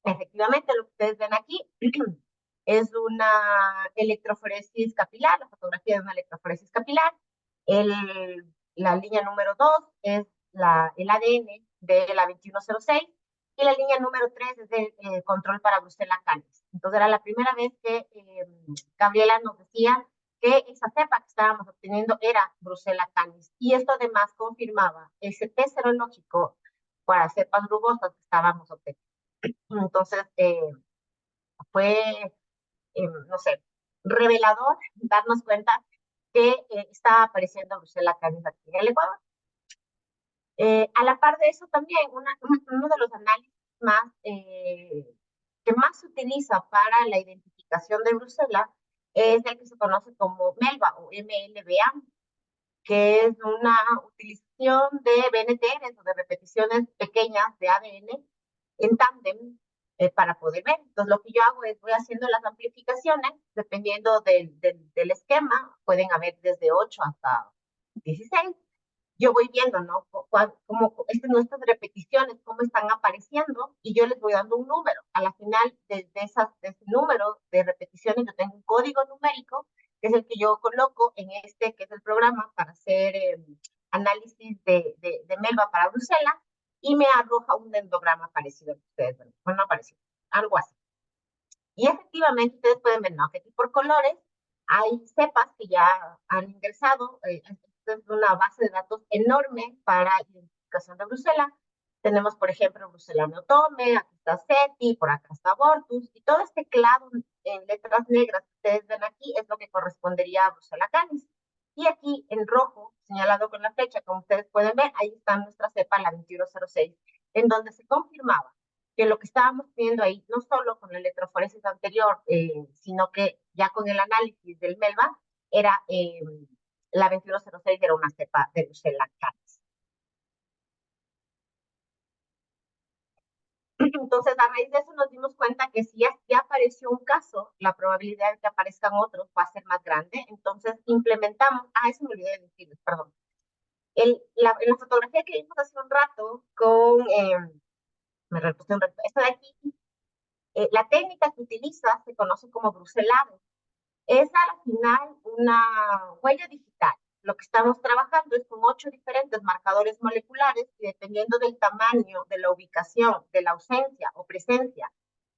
Efectivamente, lo que ustedes ven aquí es una electroforesis capilar, la fotografía de una electroforesis capilar. La línea número 2 es el ADN de la 2106 y la línea número 3 es el control para Brucella canis. Entonces era la primera vez que Gabriela nos decía que esa cepa que estábamos obteniendo era Brucella canis. Y esto además confirmaba ese test serológico para cepas rugosas que estábamos obteniendo. Entonces, fue, no sé, revelador darnos cuenta que estaba apareciendo Brucella canis aquí en el Ecuador. A la par de eso también, uno de los análisis que más se utiliza para la identificación de Brucella es el que se conoce como MELBA o MLBA, que es una utilización de BNTRs o de repeticiones pequeñas de ADN en tándem para poder ver. Entonces, lo que yo hago es voy haciendo las amplificaciones, dependiendo del esquema, pueden haber desde 8 hasta 16. Yo voy viendo, ¿no? Cómo nuestras repeticiones, cómo están apareciendo, y yo les voy dando un número. A la final de ese número de repeticiones, yo tengo un código numérico, que es el que yo coloco en este, que es el programa para hacer análisis de MELBA para Brucella, y me arroja un dendrograma parecido a ustedes, bueno, no parecido, algo así. Y efectivamente ustedes pueden ver, ¿no? Que aquí por colores hay cepas que ya han ingresado. Esta es una base de datos enorme para identificación de Brucella. Tenemos, por ejemplo, Brucella neotome, aquí está SETI, por acá está Abortus, y todo este clado en letras negras que ustedes ven aquí es lo que correspondería a Brucella canis. Y aquí en rojo, señalado con la flecha, como ustedes pueden ver, ahí está nuestra cepa, la 2106, en donde se confirmaba que lo que estábamos viendo ahí, no solo con la electroforesis anterior, sino que ya con el análisis del MELBA, era la 2106 era una cepa de Brucella canis. Entonces, a raíz de eso nos dimos cuenta que si ya apareció un caso, la probabilidad de que aparezcan otros va a ser más grande. Entonces, implementamos, eso me olvidé de decirles, perdón. En la fotografía que vimos hace un rato con, me repuse un rato, esta de aquí, la técnica que utiliza se conoce como brucelado. Es al final una huella digital. Lo que estamos trabajando es con 8 diferentes marcadores moleculares y dependiendo del tamaño, de la ubicación, de la ausencia o presencia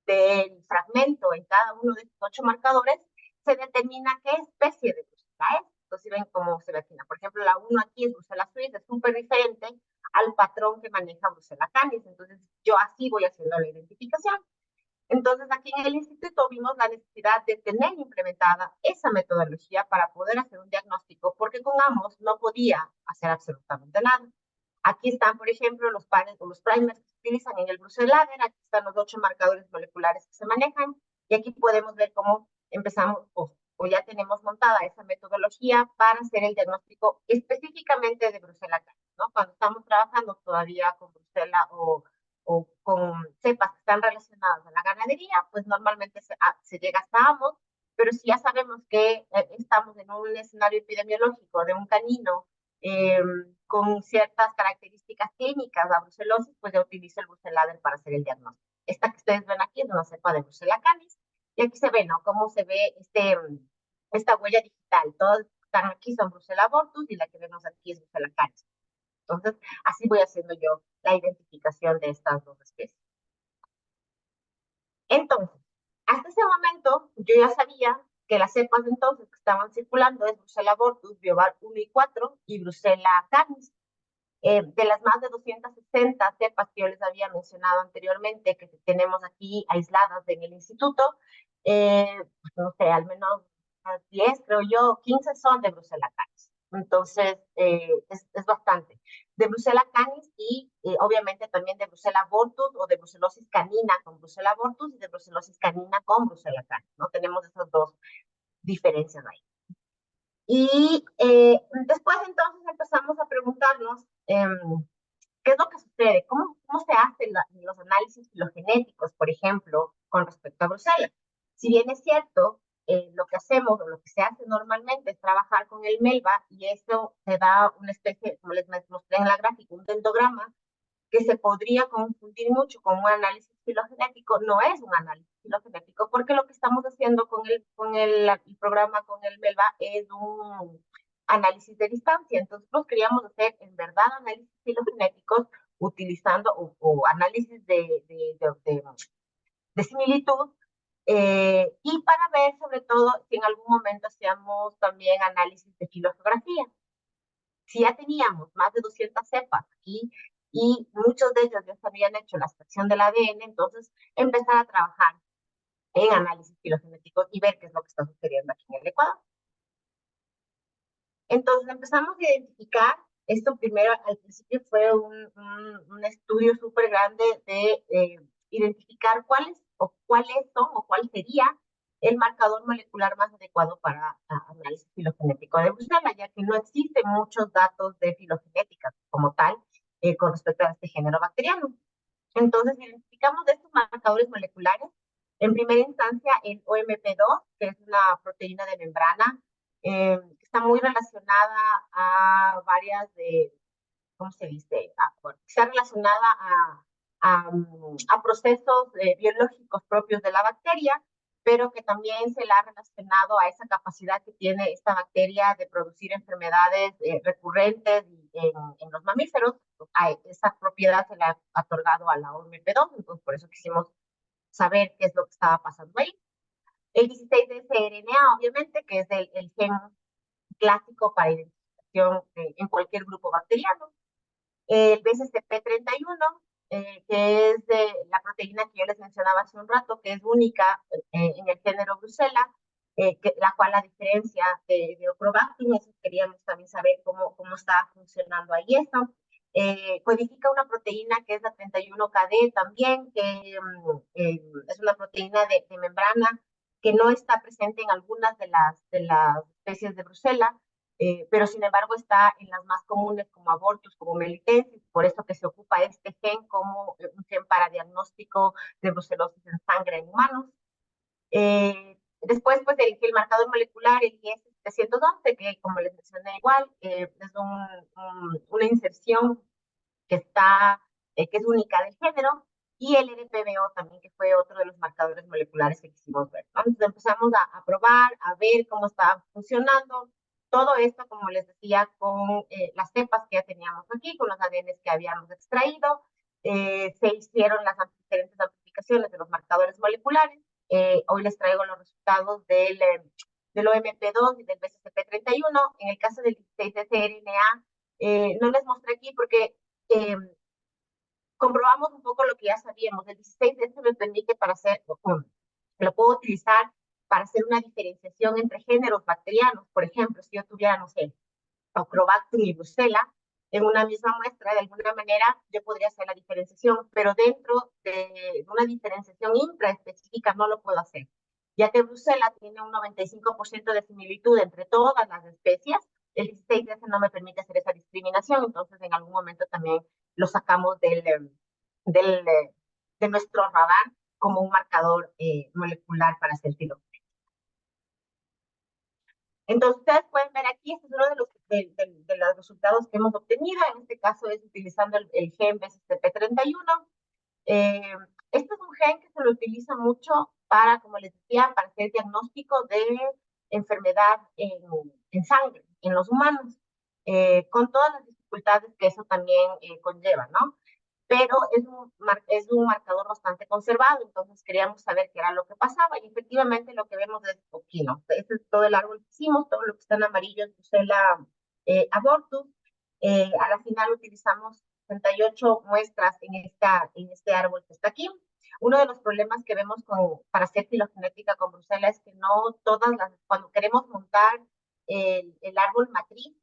del fragmento en cada uno de estos 8 marcadores, se determina qué especie de Brucella es. Entonces, ven cómo se ve aquí. Por ejemplo, la 1 aquí es Brucella suiza, es súper diferente al patrón que maneja Brucella canis. Entonces, yo así voy haciendo la identificación. Entonces, aquí en el instituto vimos la necesidad de tener implementada esa metodología para poder hacer un diagnóstico, porque con ambos no podía hacer absolutamente nada. Aquí están, por ejemplo, los pares o los primers que se utilizan en el Brucellader. Aquí están los 8 marcadores moleculares que se manejan. Y aquí podemos ver cómo empezamos o ya tenemos montada esa metodología para hacer el diagnóstico específicamente de Brucella canis, ¿no? Cuando estamos trabajando todavía con Brucella o con cepas que están relacionadas a la ganadería, pues normalmente se llega hasta ambos, pero si ya sabemos que estamos en un escenario epidemiológico de un canino con ciertas características clínicas, la brucelosis, pues ya utilizo el Brucellader para hacer el diagnóstico. Esta que ustedes ven aquí es una cepa de Brucella canis, y aquí se ve, ¿no? Cómo se ve esta huella digital. Todos están aquí son Brucella abortus y la que vemos aquí es Brucella canis. Entonces, así voy haciendo yo la identificación de estas dos especies. Entonces, hasta ese momento, yo ya sabía que las cepas entonces que estaban circulando es Brucella abortus, Biovar 1 y 4 y Brucella canis. De las más de 260 cepas que yo les había mencionado anteriormente, que tenemos aquí aisladas en el instituto, pues no sé, al menos 10, creo yo, 15 son de Brucella canis. Entonces, es bastante. De Brucella canis y obviamente también de Brucella abortus o de brucelosis canina con Brucella abortus y de brucelosis canina con Brucella canis, ¿no? Tenemos esas dos diferencias ahí. Y después entonces empezamos a preguntarnos qué es lo que sucede, cómo se hacen los análisis filogenéticos, por ejemplo, con respecto a Bruselas. Si bien es cierto, lo que hacemos o lo que se hace normalmente es trabajar con el MELBA y eso te da una especie, como les mostré en la gráfica, un dendrograma que se podría confundir mucho con un análisis filogenético. No es un análisis filogenético porque lo que estamos haciendo el programa, con el MELBA, es un análisis de distancia. Entonces, nosotros queríamos hacer en verdad análisis filogenéticos utilizando o análisis de similitud, y para ver sobre todo si en algún momento hacíamos también análisis de filogeografía. Si ya teníamos más de 200 cepas aquí y muchos de ellos ya se habían hecho la extracción del ADN, entonces empezar a trabajar en análisis filogenético y ver qué es lo que está sucediendo aquí en el Ecuador. Entonces empezamos a identificar, esto primero al principio fue un estudio súper grande de identificar cuáles son o cuál sería el marcador molecular más adecuado para análisis filogenético de Bruselas, ya que no existen muchos datos de filogenética como tal con respecto a este género bacteriano. Entonces identificamos de estos marcadores moleculares, en primera instancia el OMP2, que es una proteína de membrana, que está muy relacionada a varias de, ¿cómo se dice? Está relacionada a procesos biológicos propios de la bacteria, pero que también se la ha relacionado a esa capacidad que tiene esta bacteria de producir enfermedades recurrentes en los mamíferos. Esa propiedad se la ha otorgado a la OMP2, entonces por eso quisimos saber qué es lo que estaba pasando ahí. El 16 de cRNA, obviamente, que es el gen clásico para identificación en cualquier grupo bacteriano. El BCCP31, que es de la proteína que yo les mencionaba hace un rato, que es única en el género Brucella, la cual la diferencia de Ochrobactin. Eso queríamos también saber cómo está funcionando ahí eso. Codifica una proteína que es la 31KD también, que es una proteína de membrana que no está presente en algunas de las especies de Brucella, pero sin embargo está en las más comunes como abortus, como melitensis, por eso que se ocupa este gen como un gen para diagnóstico de brucelosis en sangre en humanos. Después, pues, el marcador molecular, el IS-711, que como les mencioné igual, es una inserción que es única del género, y el RPBO también, que fue otro de los marcadores moleculares que quisimos ver, ¿no? Entonces empezamos a probar, a ver cómo estaba funcionando. Todo esto, como les decía, con las cepas que ya teníamos aquí, con los ADNs que habíamos extraído. Se hicieron las diferentes amplificaciones de los marcadores moleculares. Hoy les traigo los resultados del OMP2 y del BCCP31. En el caso del 16S-RNA, no les mostré aquí porque comprobamos un poco lo que ya sabíamos. El 16S me permite lo puedo utilizar para hacer una diferenciación entre géneros bacterianos. Por ejemplo, si yo tuviera, no sé, Ochrobactin y Brucella en una misma muestra, de alguna manera yo podría hacer la diferenciación, pero dentro de una diferenciación intraespecífica no lo puedo hacer, ya que Brucella tiene un 95% de similitud entre todas las especies. El 16S no me permite hacer esa discriminación, entonces en algún momento también lo sacamos de nuestro radar como un marcador molecular para hacer filogenética. Entonces, ustedes pueden ver aquí, este es uno de los resultados que hemos obtenido. En este caso es utilizando el gen BCCP31. Este es un gen que se lo utiliza mucho para, como les decía, para hacer diagnóstico de enfermedad en sangre, en los humanos, con todas las dificultades que eso también conlleva, ¿no? Pero es un marcador bastante conservado, entonces queríamos saber qué era lo que pasaba, y efectivamente lo que vemos es poquino. Este es todo el árbol que hicimos, todo lo que está en amarillo es Brucella abortus. A la final utilizamos 68 muestras en este árbol que está aquí. Uno de los problemas que vemos para hacer filogenética con Brucella es que no cuando queremos montar el árbol matriz,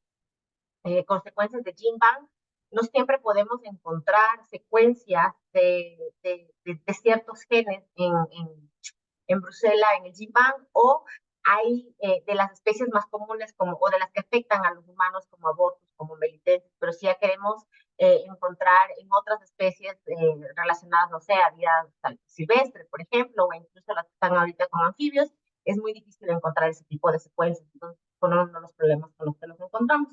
consecuencias de gene bank, no siempre podemos encontrar secuencias de ciertos genes en Brucella, en el gene bank, o hay de las especies más comunes o de las que afectan a los humanos como abortus, como melitenses, pero si ya queremos encontrar en otras especies relacionadas, no sé, a vida silvestre, por ejemplo, o incluso las que están ahorita como anfibios, es muy difícil encontrar ese tipo de secuencias. Entonces, son uno de los problemas con los que nos encontramos.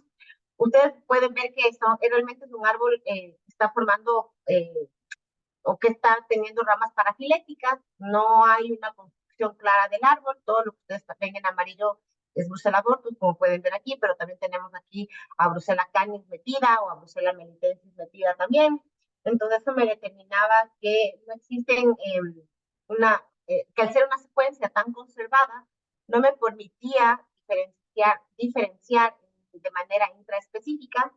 Ustedes pueden ver que eso realmente es un árbol que está formando o que está teniendo ramas parafiléticas. No hay una construcción clara del árbol. Todo lo que ustedes ven en amarillo es Brucella abortus, como pueden ver aquí, pero también tenemos aquí a Brucella canis metida o a Brucella melitensis metida también. Entonces eso me determinaba que no existen que al ser una secuencia tan conservada, no me permitía diferenciar de manera intraespecífica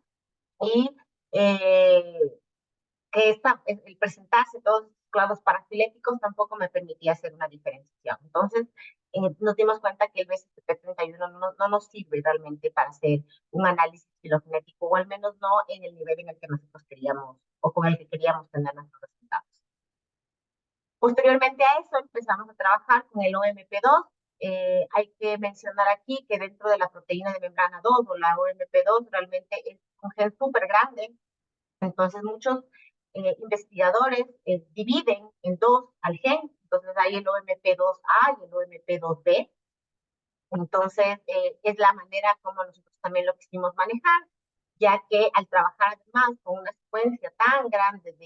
y que el presentarse todos los clavos parafiléticos tampoco me permitía hacer una diferenciación. Entonces, nos dimos cuenta que el BCP31 no nos sirve realmente para hacer un análisis filogenético, o al menos no en el nivel en el que nosotros queríamos, o con el que queríamos tener nuestros resultados. Posteriormente a eso, empezamos a trabajar con el OMP2. Hay que mencionar aquí que dentro de la proteína de membrana 2 o la OMP2 realmente es un gen súper grande. Entonces, muchos investigadores dividen en dos al gen. Entonces, hay el OMP2A y el OMP2B. Entonces, es la manera como nosotros también lo quisimos manejar, ya que al trabajar además con una secuencia tan grande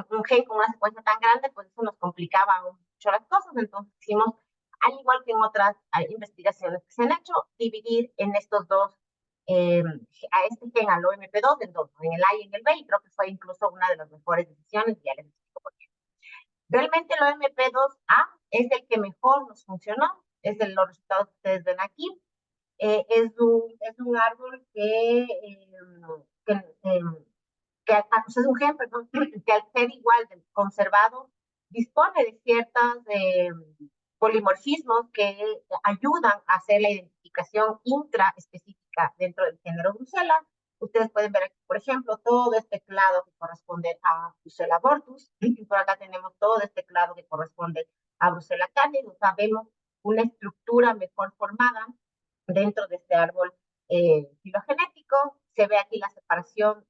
un gen con una secuencia tan grande, pues eso nos complicaba aún mucho las cosas. Entonces, quisimos, al igual que en otras investigaciones que se han hecho, dividir en estos dos a este gen, al OMP2, en dos, en el A y en el B, y creo que fue incluso una de las mejores decisiones, y ya les explico por qué. Realmente el OMP2A es el que mejor nos funcionó, es de los resultados que ustedes ven aquí. Es un árbol es un gen, perdón, que al ser igual conservado, dispone de ciertos polimorfismos que ayudan a hacer la identificación intraespecífica dentro del género Brucella. Ustedes pueden ver aquí, por ejemplo, todo este clado que corresponde a Brucella abortus, y por acá tenemos todo este clado que corresponde a Brucella canis. O sea, vemos una estructura mejor formada dentro de este árbol filogenético. Se ve aquí la separación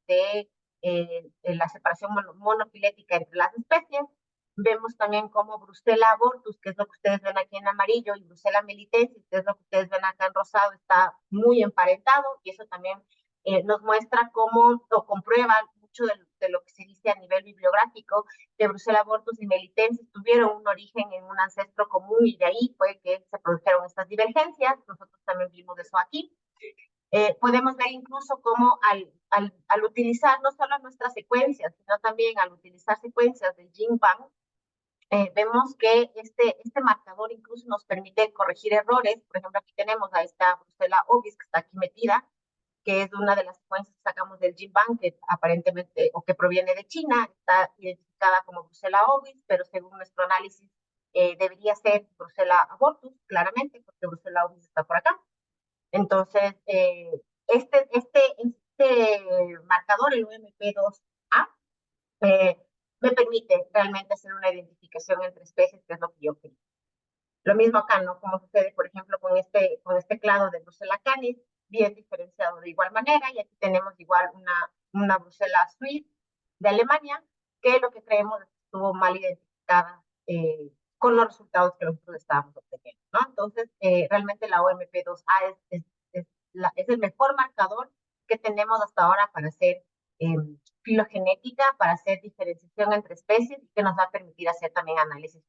la separación monofilética entre las especies. Vemos también como Brucella abortus, que es lo que ustedes ven aquí en amarillo, y Brucella melitensis, que es lo que ustedes ven acá en rosado, está muy emparentado, y eso también nos muestra cómo, o comprueba mucho de lo que se dice a nivel bibliográfico, que Brucella abortus y melitensis tuvieron un origen en un ancestro común, y de ahí fue que se produjeron estas divergencias. Nosotros también vimos eso aquí. Podemos ver incluso cómo al utilizar no solo nuestras secuencias, sino también al utilizar secuencias del GenBank, vemos que este marcador incluso nos permite corregir errores. Por ejemplo, aquí tenemos a esta Brucella ovis que está aquí metida, que es una de las secuencias que sacamos del GenBank, que aparentemente, o que proviene de China, está identificada como Brucella ovis, pero según nuestro análisis debería ser Brucella abortus, claramente, porque Brucella ovis está por acá. Entonces, este marcador, el UMP2A, me permite realmente hacer una identificación entre especies, que es lo que yo quería. Lo mismo acá, ¿no? Como sucede, por ejemplo, con este clado de Brucella canis, bien diferenciado de igual manera, y aquí tenemos igual una Brucella Suisse de Alemania, que lo que creemos estuvo mal identificada con los resultados que nosotros estábamos obteniendo, ¿no? Entonces, realmente la OMP2A es el mejor marcador que tenemos hasta ahora para hacer filogenética, para hacer diferenciación entre especies, y que nos va a permitir hacer también análisis.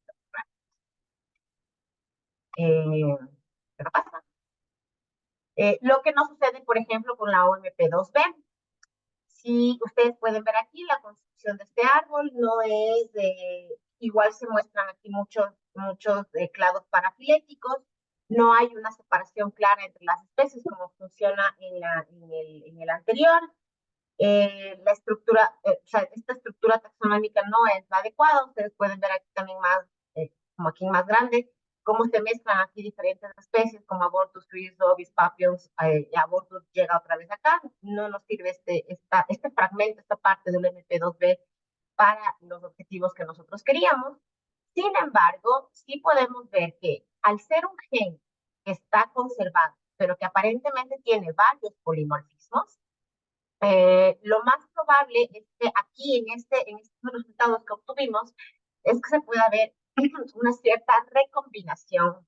¿Qué pasa? Lo que no sucede, por ejemplo, con la OMP2B. Si ustedes pueden ver aquí, la construcción de este árbol no es igual, se muestran aquí muchos clados parafiléticos. No hay una separación clara entre las especies como funciona en el anterior. La estructura, o sea, esta estructura taxonómica no es la adecuada. Ustedes pueden ver aquí también más, como aquí más grande, cómo se mezclan aquí diferentes especies, como abortus, Suisse, ovis, papillons, abortus llega otra vez acá. No nos sirve este fragmento, esta parte del MP2B para los objetivos que nosotros queríamos. Sin embargo, sí podemos ver que al ser un gen que está conservado, pero que aparentemente tiene varios polimorfismos, lo más probable es que aquí en estos resultados que obtuvimos es que se pueda ver una cierta recombinación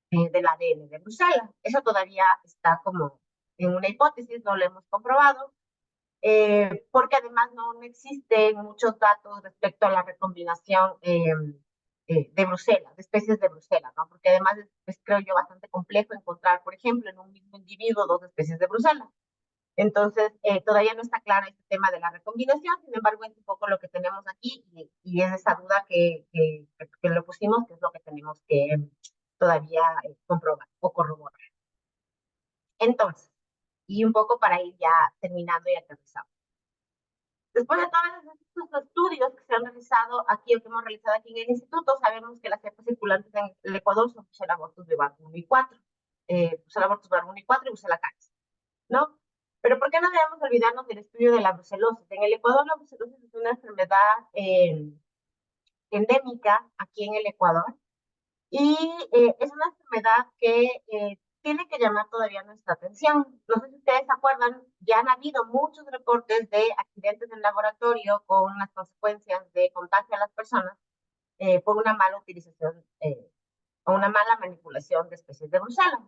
del ADN de Bruselas. Eso todavía está como en una hipótesis, no lo hemos comprobado, porque además no existen muchos datos respecto a la recombinación de Bruselas, de especies de Bruselas, ¿no? Porque además es, creo yo, bastante complejo encontrar, por ejemplo, en un mismo individuo dos especies de Bruselas. Entonces, todavía no está claro este tema de la recombinación, sin embargo, es un poco lo que tenemos aquí y es esa duda que lo pusimos, que es lo que tenemos que todavía comprobar o corroborar. Entonces, y un poco para ir ya terminando y aterrizando. Después de todos estos estudios que se han realizado aquí o que hemos realizado aquí en el instituto, sabemos que las cepas circulantes en el Ecuador son Brucella abortus vivar 1 y 4, Brucella abortus vivar 1 y 4 y Brucella caris, ¿no? Pero ¿por qué no debemos olvidarnos del estudio de la brucelosis? En el Ecuador la brucelosis es una enfermedad endémica aquí en el Ecuador y es una enfermedad que tiene que llamar todavía nuestra atención. No sé si ustedes se acuerdan, ya han habido muchos reportes de accidentes en laboratorio con las consecuencias de contagio a las personas por una mala utilización o una mala manipulación de especies de Bruselas.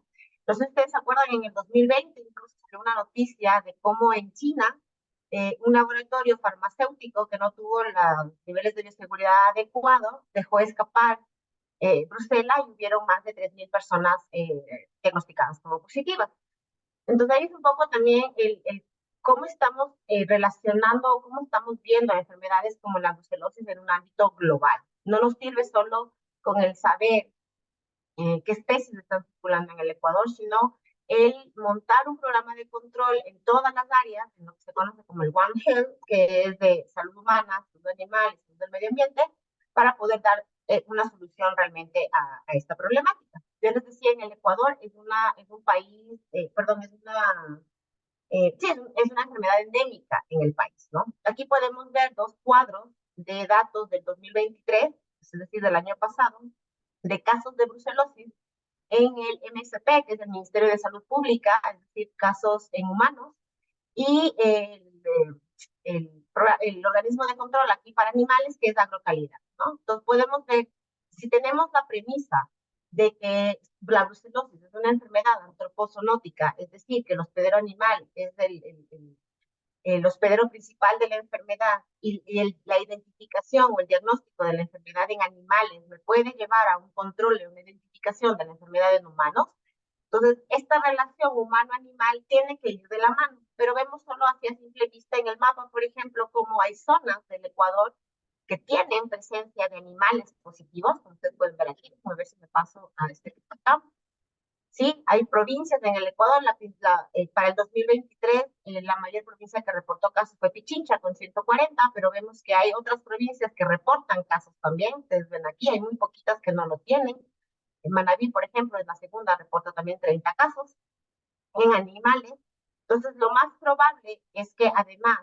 No sé si ustedes se acuerdan, en el 2020 incluso salió una noticia de cómo en China un laboratorio farmacéutico que no tuvo los niveles de bioseguridad adecuados dejó escapar Bruselas y hubieron más de 3.000 personas diagnosticadas como positivas. Entonces ahí es un poco también el cómo estamos relacionando, cómo estamos viendo enfermedades como la brucelosis en un ámbito global. No nos sirve solo con el saber qué especies están circulando en el Ecuador, sino el montar un programa de control en todas las áreas, en lo que se conoce como el One Health, que es de salud humana, salud animal y salud del medio ambiente, para poder dar una solución realmente a esta problemática. Yo les decía, en el Ecuador es un país, perdón, sí, es una enfermedad endémica en el país, ¿no? Aquí podemos ver dos cuadros de datos del 2023, es decir, del año pasado, de casos de brucelosis en el MSP, que es el Ministerio de Salud Pública, es decir, casos en humanos, y el organismo de control aquí para animales, que es Agrocalidad, ¿no? Entonces podemos ver, si tenemos la premisa de que la brucelosis es una enfermedad antropozoonótica, es decir, que el hospedero animal es el hospedero principal de la enfermedad y la identificación o el diagnóstico de la enfermedad en animales me puede llevar a un control o una identificación de la enfermedad en humanos. Entonces, esta relación humano-animal tiene que ir de la mano, pero vemos solo hacia simple vista en el mapa, por ejemplo, como hay zonas del Ecuador que tienen presencia de animales positivos, como ustedes pueden ver aquí, a ver si me paso a este acá. Sí, hay provincias en el Ecuador, para el 2023 la mayor provincia que reportó casos fue Pichincha con 140, pero vemos que hay otras provincias que reportan casos también. Ustedes ven aquí, hay muy poquitas que no lo tienen. En Manabí, por ejemplo, es la segunda, reporta también 30 casos en animales. Entonces, lo más probable es que además,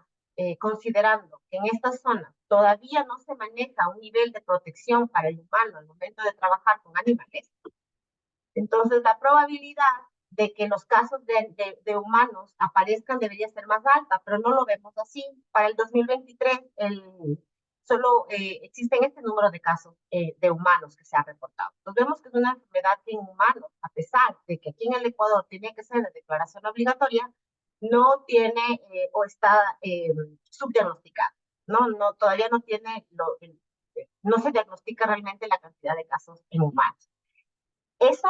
considerando que en estas zonas todavía no se maneja un nivel de protección para el humano al momento de trabajar con animales, entonces la probabilidad de que los casos de humanos aparezcan debería ser más alta, pero no lo vemos así. Para el 2023 solo existen este número de casos de humanos que se ha reportado. Entonces vemos que es una enfermedad en humanos, a pesar de que aquí en el Ecuador tiene que ser de declaración obligatoria, no tiene o está subdiagnosticada, ¿no? Todavía no tiene, no se diagnostica realmente la cantidad de casos en humanos. Eso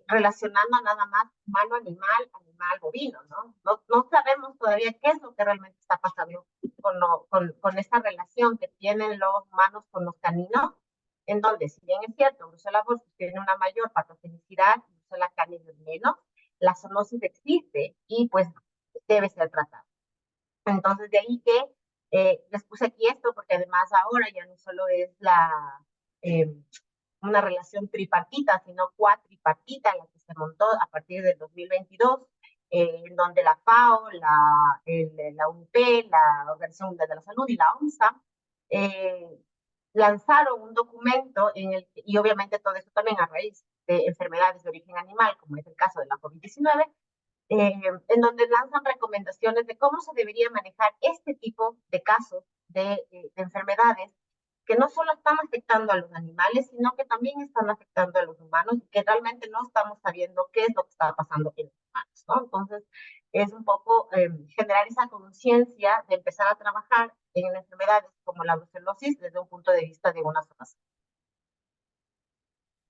relacionando nada más humano-animal, animal-bovino, ¿no? No sabemos todavía qué es lo que realmente está pasando con esta relación que tienen los humanos con los caninos, en donde, si bien es cierto, Brucella abortus tiene una mayor patogenicidad, Brucella canis es menos, la zoonosis existe y pues debe ser tratada. Entonces, de ahí que les puse aquí esto, porque además ahora ya no solo es una relación tripartita, sino cuatripartita, la que se montó a partir del 2022, en donde la FAO, la UNIP, la Organización Mundial de la Salud y la OMSA lanzaron un documento y obviamente todo eso también a raíz de enfermedades de origen animal, como es el caso de la COVID-19, en donde lanzan recomendaciones de cómo se debería manejar este tipo de casos de enfermedades que no solo están afectando a los animales, sino que también están afectando a los humanos y que realmente no estamos sabiendo qué es lo que está pasando en los humanos, ¿no? Entonces, es un poco generar esa conciencia de empezar a trabajar en enfermedades como la brucelosis desde un punto de vista de una sola.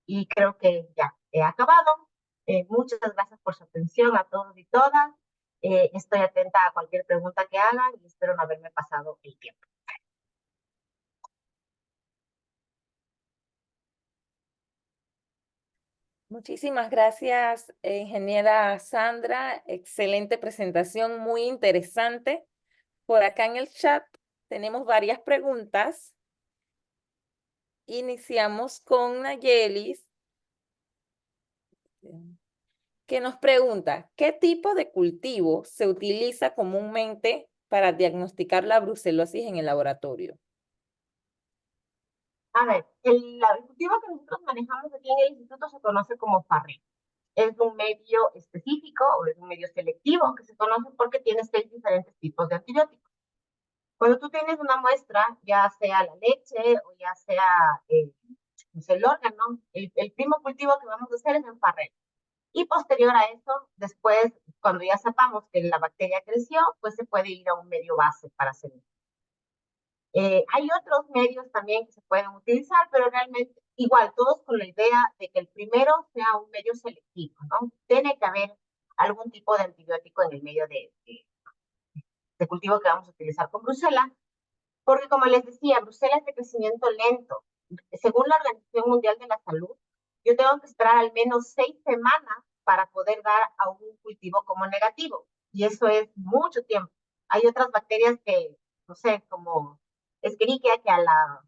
Y creo que ya he acabado. Muchas gracias por su atención a todos y todas. Estoy atenta a cualquier pregunta que hagan y espero no haberme pasado el tiempo. Muchísimas gracias, ingeniera Sandra. Excelente presentación, muy interesante. Por acá en el chat tenemos varias preguntas. Iniciamos con Nayelis, que nos pregunta, ¿qué tipo de cultivo se utiliza comúnmente para diagnosticar la brucelosis en el laboratorio? A ver, el cultivo que nosotros manejamos aquí en el instituto se conoce como farrero. Es un medio específico o es un medio selectivo que se conoce porque tiene 6 diferentes tipos de antibióticos. Cuando tú tienes una muestra, ya sea la leche o ya sea pues el órgano, el primo cultivo que vamos a hacer es en farrero. Y posterior a eso, después, cuando ya sepamos que la bacteria creció, pues se puede ir a un medio base para hacer. Hay otros medios también que se pueden utilizar, pero realmente igual, todos con la idea de que el primero sea un medio selectivo, ¿no? Tiene que haber algún tipo de antibiótico en el medio de cultivo que vamos a utilizar con Brucela, porque como les decía, Brucela es de crecimiento lento. Según la Organización Mundial de la Salud, yo tengo que esperar al menos 6 semanas para poder dar a un cultivo como negativo. Y eso es mucho tiempo. Hay otras bacterias que, no sé, como Escherichia, que a las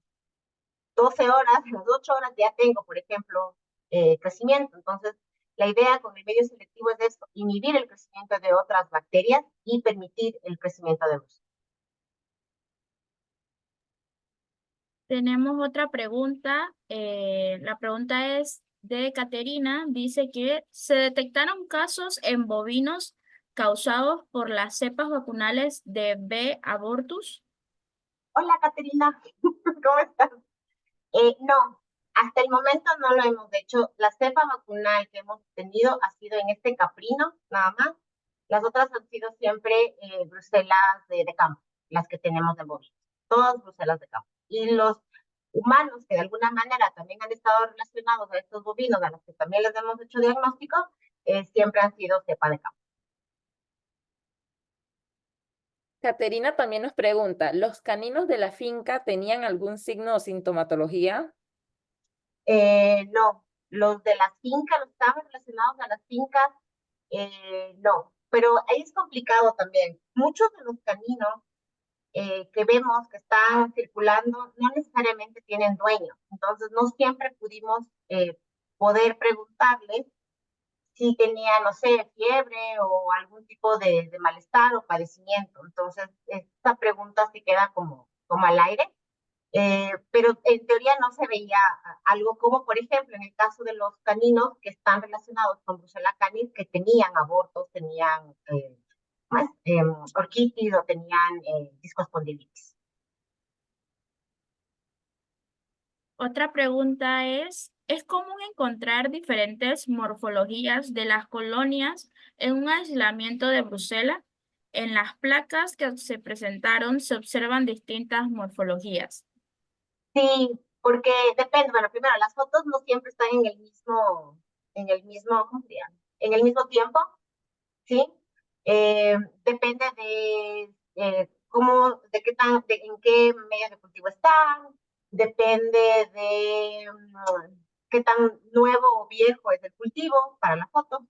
12 horas, a las 8 horas ya tengo, por ejemplo, crecimiento. Entonces, la idea con el medio selectivo es esto, inhibir el crecimiento de otras bacterias y permitir el crecimiento de Brucela. Tenemos otra pregunta. La pregunta es de Caterina. Dice que se detectaron casos en bovinos causados por las cepas vacunales de B. abortus. Hola, Caterina, ¿cómo estás? No, hasta el momento no lo hemos hecho. La cepa vacunal que hemos tenido ha sido en este caprino, nada más. Las otras han sido siempre bruselas de campo, las que tenemos de bovinos. Todas bruselas de campo. Y los humanos que de alguna manera también han estado relacionados a estos bovinos, a los que también les hemos hecho diagnóstico, siempre han sido cepa de campo. Caterina también nos pregunta, ¿los caninos de la finca tenían algún signo o sintomatología? No, los de las fincas, los que estaban relacionados a las fincas, no. Pero ahí es complicado también. Muchos de los caninos que vemos que están circulando no necesariamente tienen dueño. Entonces, no siempre pudimos poder preguntarles si tenía, no sé, fiebre o algún tipo de malestar o padecimiento. Entonces, esta pregunta se queda como al aire. Pero en teoría no se veía algo como, por ejemplo, en el caso de los caninos que están relacionados con Brucella canis, que tenían abortos, tenían orquitis o tenían discospondilitis. Otra pregunta ¿es común encontrar diferentes morfologías de las colonias en un aislamiento de Brucela? En las placas que se presentaron se observan distintas morfologías. Sí, porque depende, bueno, primero, las fotos no siempre están ¿cómo se llama? En el mismo tiempo, ¿sí? Depende en qué medio de cultivo están, depende de qué tan nuevo o viejo es el cultivo para la foto.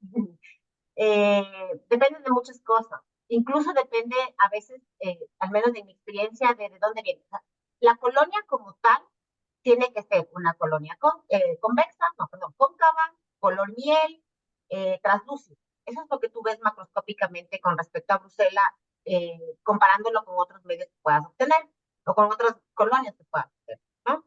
Depende de muchas cosas. Incluso depende a veces, al menos de mi experiencia, de dónde viene. O sea, la colonia como tal tiene que ser una colonia convexa, no, perdón, cóncava, color miel, translúcido. Eso es lo que tú ves macroscópicamente con respecto a Brucela, comparándolo con otros medios que puedas obtener o con otras colonias que puedas obtener, ¿no?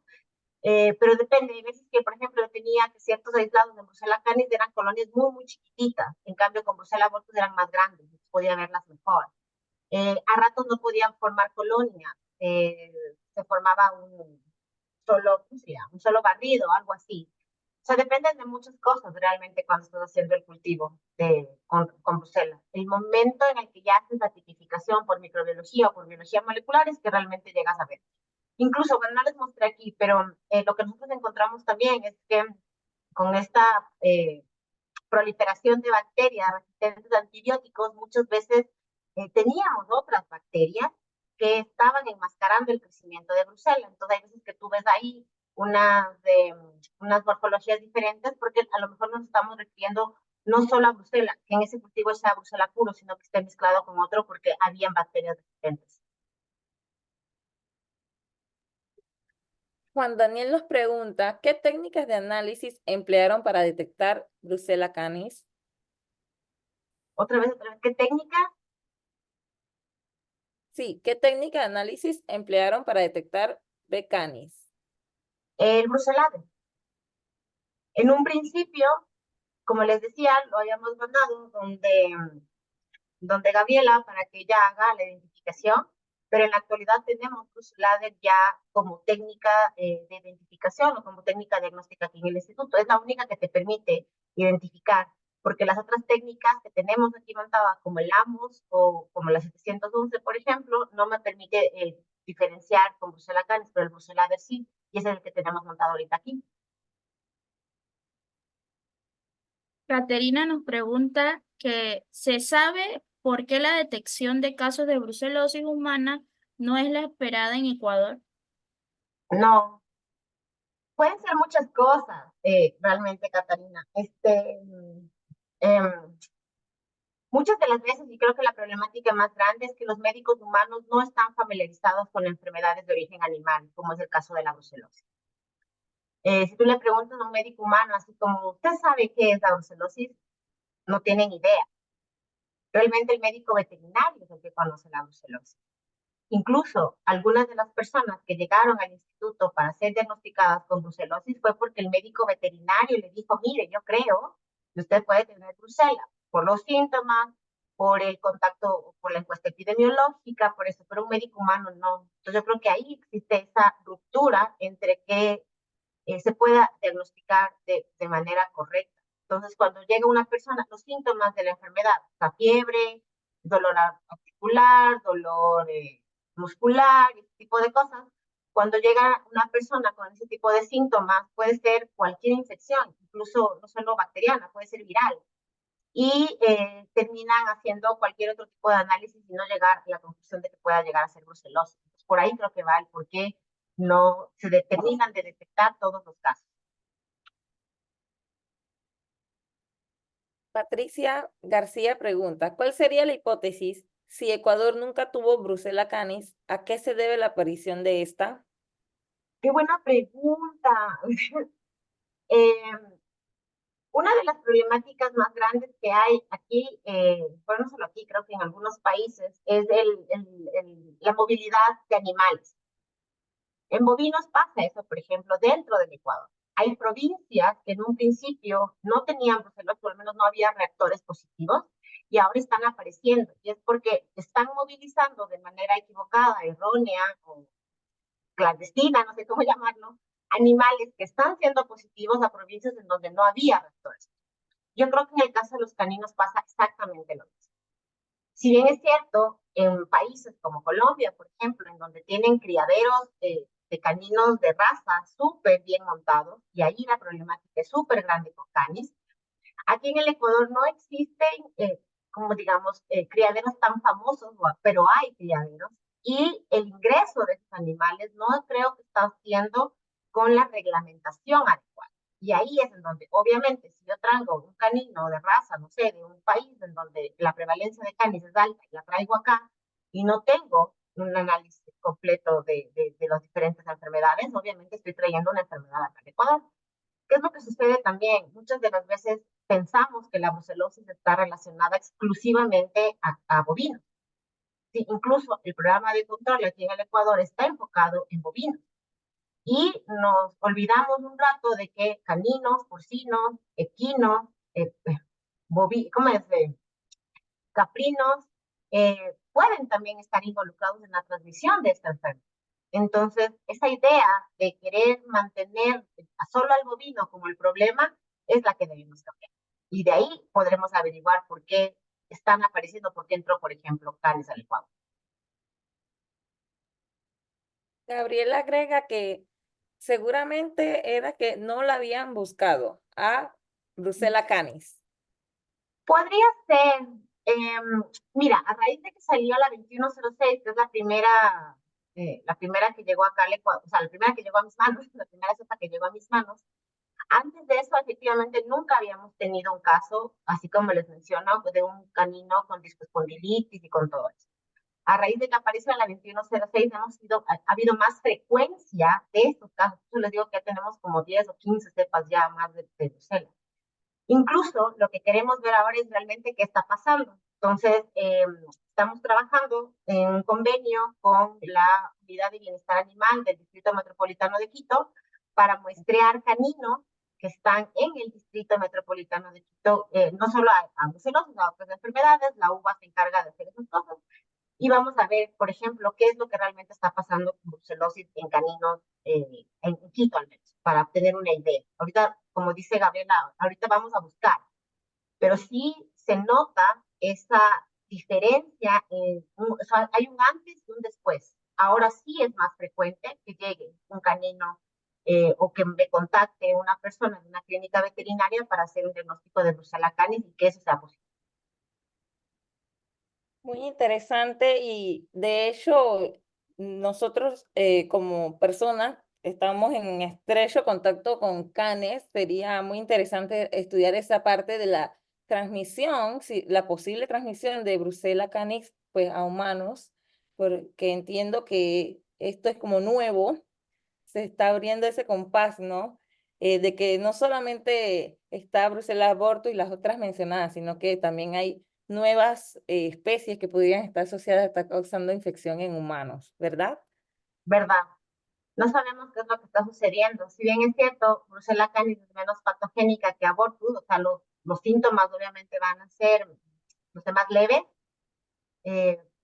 Pero depende, hay veces que, por ejemplo, yo tenía que ciertos aislados de Brucella canis eran colonias muy, muy chiquititas, en cambio con Brucella abortus eran más grandes, podía verlas mejor. A ratos no podían formar colonia, se formaba un solo, ¿cómo se llama? Un solo barrido, algo así. O sea, dependen de muchas cosas realmente cuando estás haciendo el cultivo con Brucella. El momento en el que ya haces la tipificación por microbiología o por biología molecular es que realmente llegas a ver. Incluso, bueno, no les mostré aquí, pero lo que nosotros encontramos también es que con esta proliferación de bacterias resistentes a antibióticos, muchas veces teníamos otras bacterias que estaban enmascarando el crecimiento de Brucella. Entonces hay veces que tú ves ahí unas morfologías diferentes porque a lo mejor nos estamos refiriendo no solo a Brucella, que en ese cultivo sea Brucella puro, sino que esté mezclado con otro porque habían bacterias resistentes. Juan Daniel nos pregunta, ¿qué técnicas de análisis emplearon para detectar Brucella canis? Otra vez, ¿qué técnica? Sí, ¿qué técnica de análisis emplearon para detectar B. canis? El Brucellade. En un principio, como les decía, lo habíamos mandado donde Gabriela para que ella haga la identificación, pero en la actualidad tenemos Brucellade ya como técnica de identificación o como técnica diagnóstica aquí en el instituto. Es la única que te permite identificar, porque las otras técnicas que tenemos aquí montadas, como el AMOS o como la 711, por ejemplo, no me permite diferenciar con Brucella canis, pero el Brucellade sí, y ese es el que tenemos montado ahorita aquí. Caterina nos pregunta que ¿se sabe por qué la detección de casos de brucelosis humana no es la esperada en Ecuador? No, pueden ser muchas cosas, realmente, Catarina. Em, Muchas de las veces, y creo que la problemática más grande es que los médicos humanos no están familiarizados con enfermedades de origen animal, como es el caso de la brucelosis. Si tú le preguntas a un médico humano, así como, ¿usted sabe qué es la brucelosis? No tienen idea. Realmente el médico veterinario es el que conoce la brucelosis. Incluso algunas de las personas que llegaron al instituto para ser diagnosticadas con brucelosis fue porque el médico veterinario le dijo, mire, yo creo que usted puede tener brucela por los síntomas, por el contacto, por la encuesta epidemiológica, por eso, pero un médico humano no. Entonces yo creo que ahí existe esa ruptura entre que se pueda diagnosticar de manera correcta. Entonces, cuando llega una persona, los síntomas de la enfermedad, la fiebre, dolor articular, dolor muscular, ese tipo de cosas, cuando llega una persona con ese tipo de síntomas, puede ser cualquier infección, incluso no solo bacteriana, puede ser viral, y terminan haciendo cualquier otro tipo de análisis y no llegar a la conclusión de que pueda llegar a ser brucelosis. Entonces, por ahí creo que va el por qué no se determinan de detectar todos los casos. Patricia García pregunta, ¿cuál sería la hipótesis si Ecuador nunca tuvo Brucella canis? ¿A qué se debe la aparición de esta? Qué buena pregunta. Una de las problemáticas más grandes que hay aquí, bueno, no solo aquí, creo que en algunos países, es la movilidad de animales. En bovinos pasa eso, por ejemplo, dentro del Ecuador. Hay provincias que en un principio no tenían brucelosis, o al menos no había reactores positivos, y ahora están apareciendo. Y es porque están movilizando de manera equivocada, errónea o clandestina, no sé cómo llamarlo, animales que están siendo positivos a provincias en donde no había reactores. Yo creo que en el caso de los caninos pasa exactamente lo mismo. Si bien es cierto, en países como Colombia, por ejemplo, en donde tienen criaderos de caninos de raza súper bien montados, y ahí la problemática es súper grande con canis, aquí en el Ecuador no existen, como digamos, criaderos tan famosos, pero hay criaderos, y el ingreso de estos animales no creo que está haciendo con la reglamentación adecuada. Y ahí es en donde, obviamente, si yo traigo un canino de raza, no sé, de un país en donde la prevalencia de canis es alta y la traigo acá y no tengo un análisis completo de las diferentes enfermedades, obviamente estoy trayendo una enfermedad acá al Ecuador. ¿Qué es lo que sucede también? Muchas de las veces pensamos que la brucelosis está relacionada exclusivamente a bovinos. Sí, incluso el programa de control aquí en el Ecuador está enfocado en bovinos. y nos olvidamos un rato de que caninos, porcinos, equinos, ¿cómo es? Caprinos, pueden también estar involucrados en la transmisión de esta enfermedad. Entonces, esa idea de querer mantener a solo al bovino como el problema es la que debemos cambiar. Y de ahí podremos averiguar por qué están apareciendo, por qué entró, por ejemplo, canes al Ecuador. Gabriela agrega que seguramente era que no la habían buscado a Brucella canis. Podría ser, mira, a raíz de que salió la 2106, que es la primera que llegó acá al Ecuador, o sea, la primera que llegó a mis manos, la primera cepa que llegó a mis manos. Antes de eso, efectivamente, nunca habíamos tenido un caso, así como les menciono, de un canino con discoespondilitis y con todo eso. A raíz de que apareció la 2106, ha habido más frecuencia de estos casos. Yo les digo que ya tenemos como 10 o 15 cepas ya más de Brucela. Incluso lo que queremos ver ahora es realmente qué está pasando. Entonces, estamos trabajando en un convenio con la Unidad de Bienestar Animal del Distrito Metropolitano de Quito para muestrear caninos que están en el Distrito Metropolitano de Quito, no solo a brucelosis, a otras enfermedades. La UBA se encarga de hacer esas cosas. Y vamos a ver, por ejemplo, qué es lo que realmente está pasando con brucelosis en caninos, en Quito al menos, para obtener una idea. Ahorita, como dice Gabriela, ahorita vamos a buscar, pero sí se nota esa diferencia, o sea, hay un antes y un después. Ahora sí es más frecuente que llegue un canino o que me contacte una persona en una clínica veterinaria para hacer un diagnóstico de Brucella canis y que eso sea posible. Muy interesante y de hecho nosotros como personas estamos en estrecho contacto con canes. Sería muy interesante estudiar esa parte de la transmisión, si, la posible transmisión de Brucella canis pues, a humanos, porque entiendo que esto es como nuevo, se está abriendo ese compás, ¿no? De que no solamente está Brucella aborto y las otras mencionadas, sino que también hay nuevas especies que podrían estar asociadas a estar causando infección en humanos, ¿verdad? ¿Verdad? No sabemos qué es lo que está sucediendo. Si bien es cierto, Brucella canis es menos patogénica que abortus, o sea, los síntomas obviamente van a ser los más leves,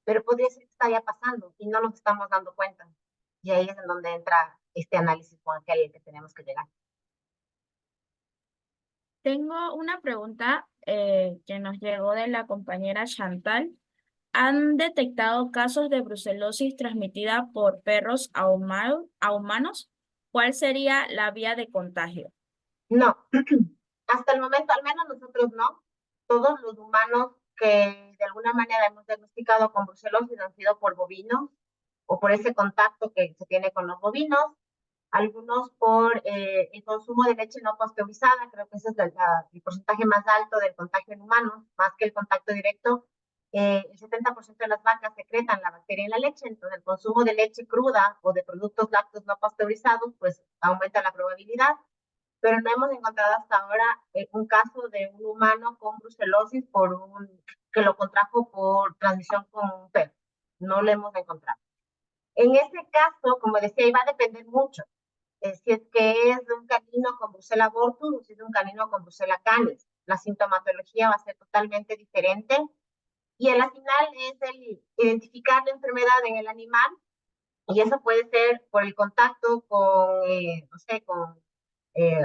pero podría ser que está ya pasando y no nos estamos dando cuenta. Y ahí es en donde entra este análisis con aquel que tenemos que llegar. Tengo una pregunta que nos llegó de la compañera Chantal. ¿Han detectado casos de brucelosis transmitida por perros a humanos? ¿Cuál sería la vía de contagio? No, hasta el momento, al menos nosotros no. Todos los humanos que de alguna manera hemos diagnosticado con brucelosis han sido por bovinos o por ese contacto que se tiene con los bovinos, algunos por el consumo de leche no pasteurizada, creo que ese es el porcentaje más alto del contagio en humanos, más que el contacto directo. El 70% de las vacas secretan la bacteria en la leche, entonces el consumo de leche cruda o de productos lácteos no pasteurizados, pues aumenta la probabilidad, pero no hemos encontrado hasta ahora un caso de un humano con brucelosis que lo contrajo por transmisión con un perro. No lo hemos encontrado. En ese caso, como decía, iba a depender mucho. Si es que es de un canino con Brucella abortus o si es de un canino con Brucella canis. La sintomatología va a ser totalmente diferente y a la final es el identificar la enfermedad en el animal y eso puede ser por el contacto con, no sé, con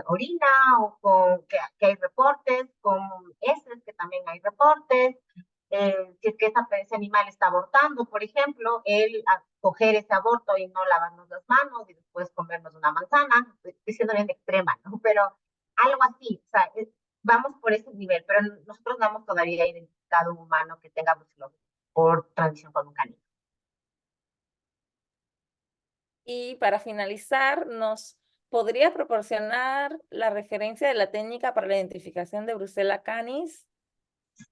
orina o con que hay reportes, con heces que también hay reportes. Si es que ese animal está abortando, por ejemplo, el coger ese aborto y no lavarnos las manos y después comernos una manzana, estoy siendo bien extrema, ¿no? Pero algo así, o sea, vamos por ese nivel, pero nosotros no hemos todavía identificado un humano que tenga brucelosis por transmisión con un canino. Y para finalizar, ¿nos podría proporcionar la referencia de la técnica para la identificación de Brucella canis?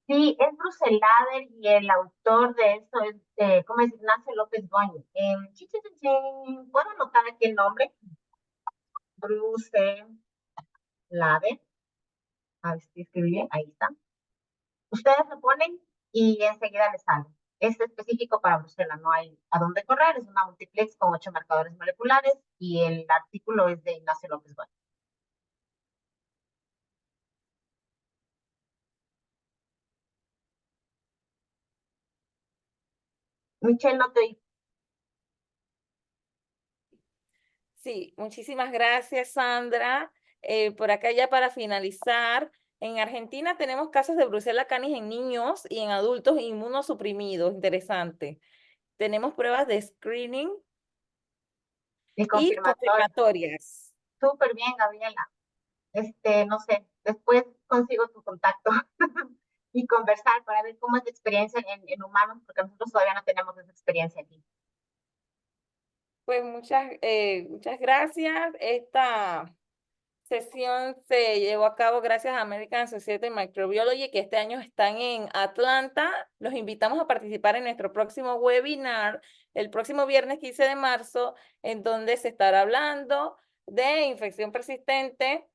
Sí, es Brucelader y el autor de eso es, ¿cómo es? Ignacio López Boñi. ¿Puedo anotar aquí el nombre? Brucelader. A ver si escribí bien, ahí está. Ustedes lo ponen y enseguida les sale. Es específico para Bruselas, no hay a dónde correr, es una multiplex con 8 marcadores moleculares y el artículo es de Ignacio López Bueno. Michelle, no te oí. Sí, muchísimas gracias, Sandra. Por acá ya para finalizar, en Argentina tenemos casos de Brucella canis en niños y en adultos inmunosuprimidos. Interesante. Tenemos pruebas de screening El y confirmatorio. confirmatorias. Súper bien, Gabriela. No sé, después consigo tu contacto y conversar para ver cómo es la experiencia en humanos, porque nosotros todavía no tenemos esa experiencia aquí. Pues muchas gracias. Esta sesión se llevó a cabo gracias a American Society of Microbiology, que este año están en Atlanta. Los invitamos a participar en nuestro próximo webinar, el próximo viernes 15 de marzo, en donde se estará hablando de infección persistente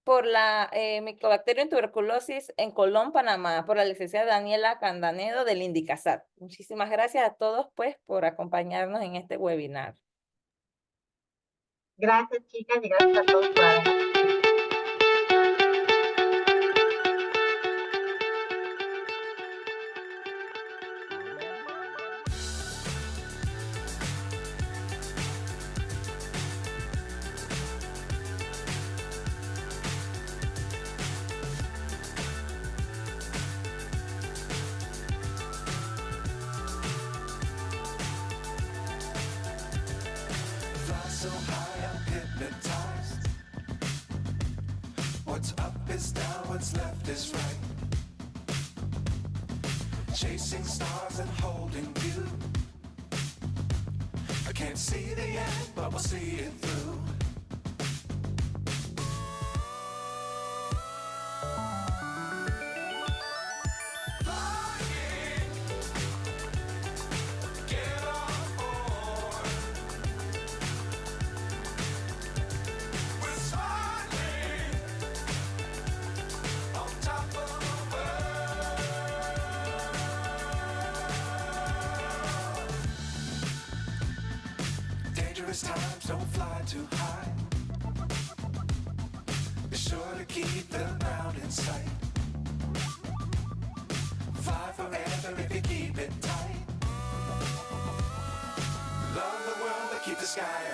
por la Mycobacterium tuberculosis en Colón, Panamá, por la licenciada Daniela Candanedo del INDICASAT. Muchísimas gracias a todos, pues, por acompañarnos en este webinar. Gracias, chicas, y gracias a todos por habernos Fly so high, I'm hypnotized. What's up is down, what's left is right. Chasing stars and holding you. I can't see the end, but we'll see it through. Flying, get on board. We're smiling on top of the world. Dangerous times, don't fly too high. Be sure to keep the ground in sight. Fly forever if you keep it tight. Love the world, but keep the sky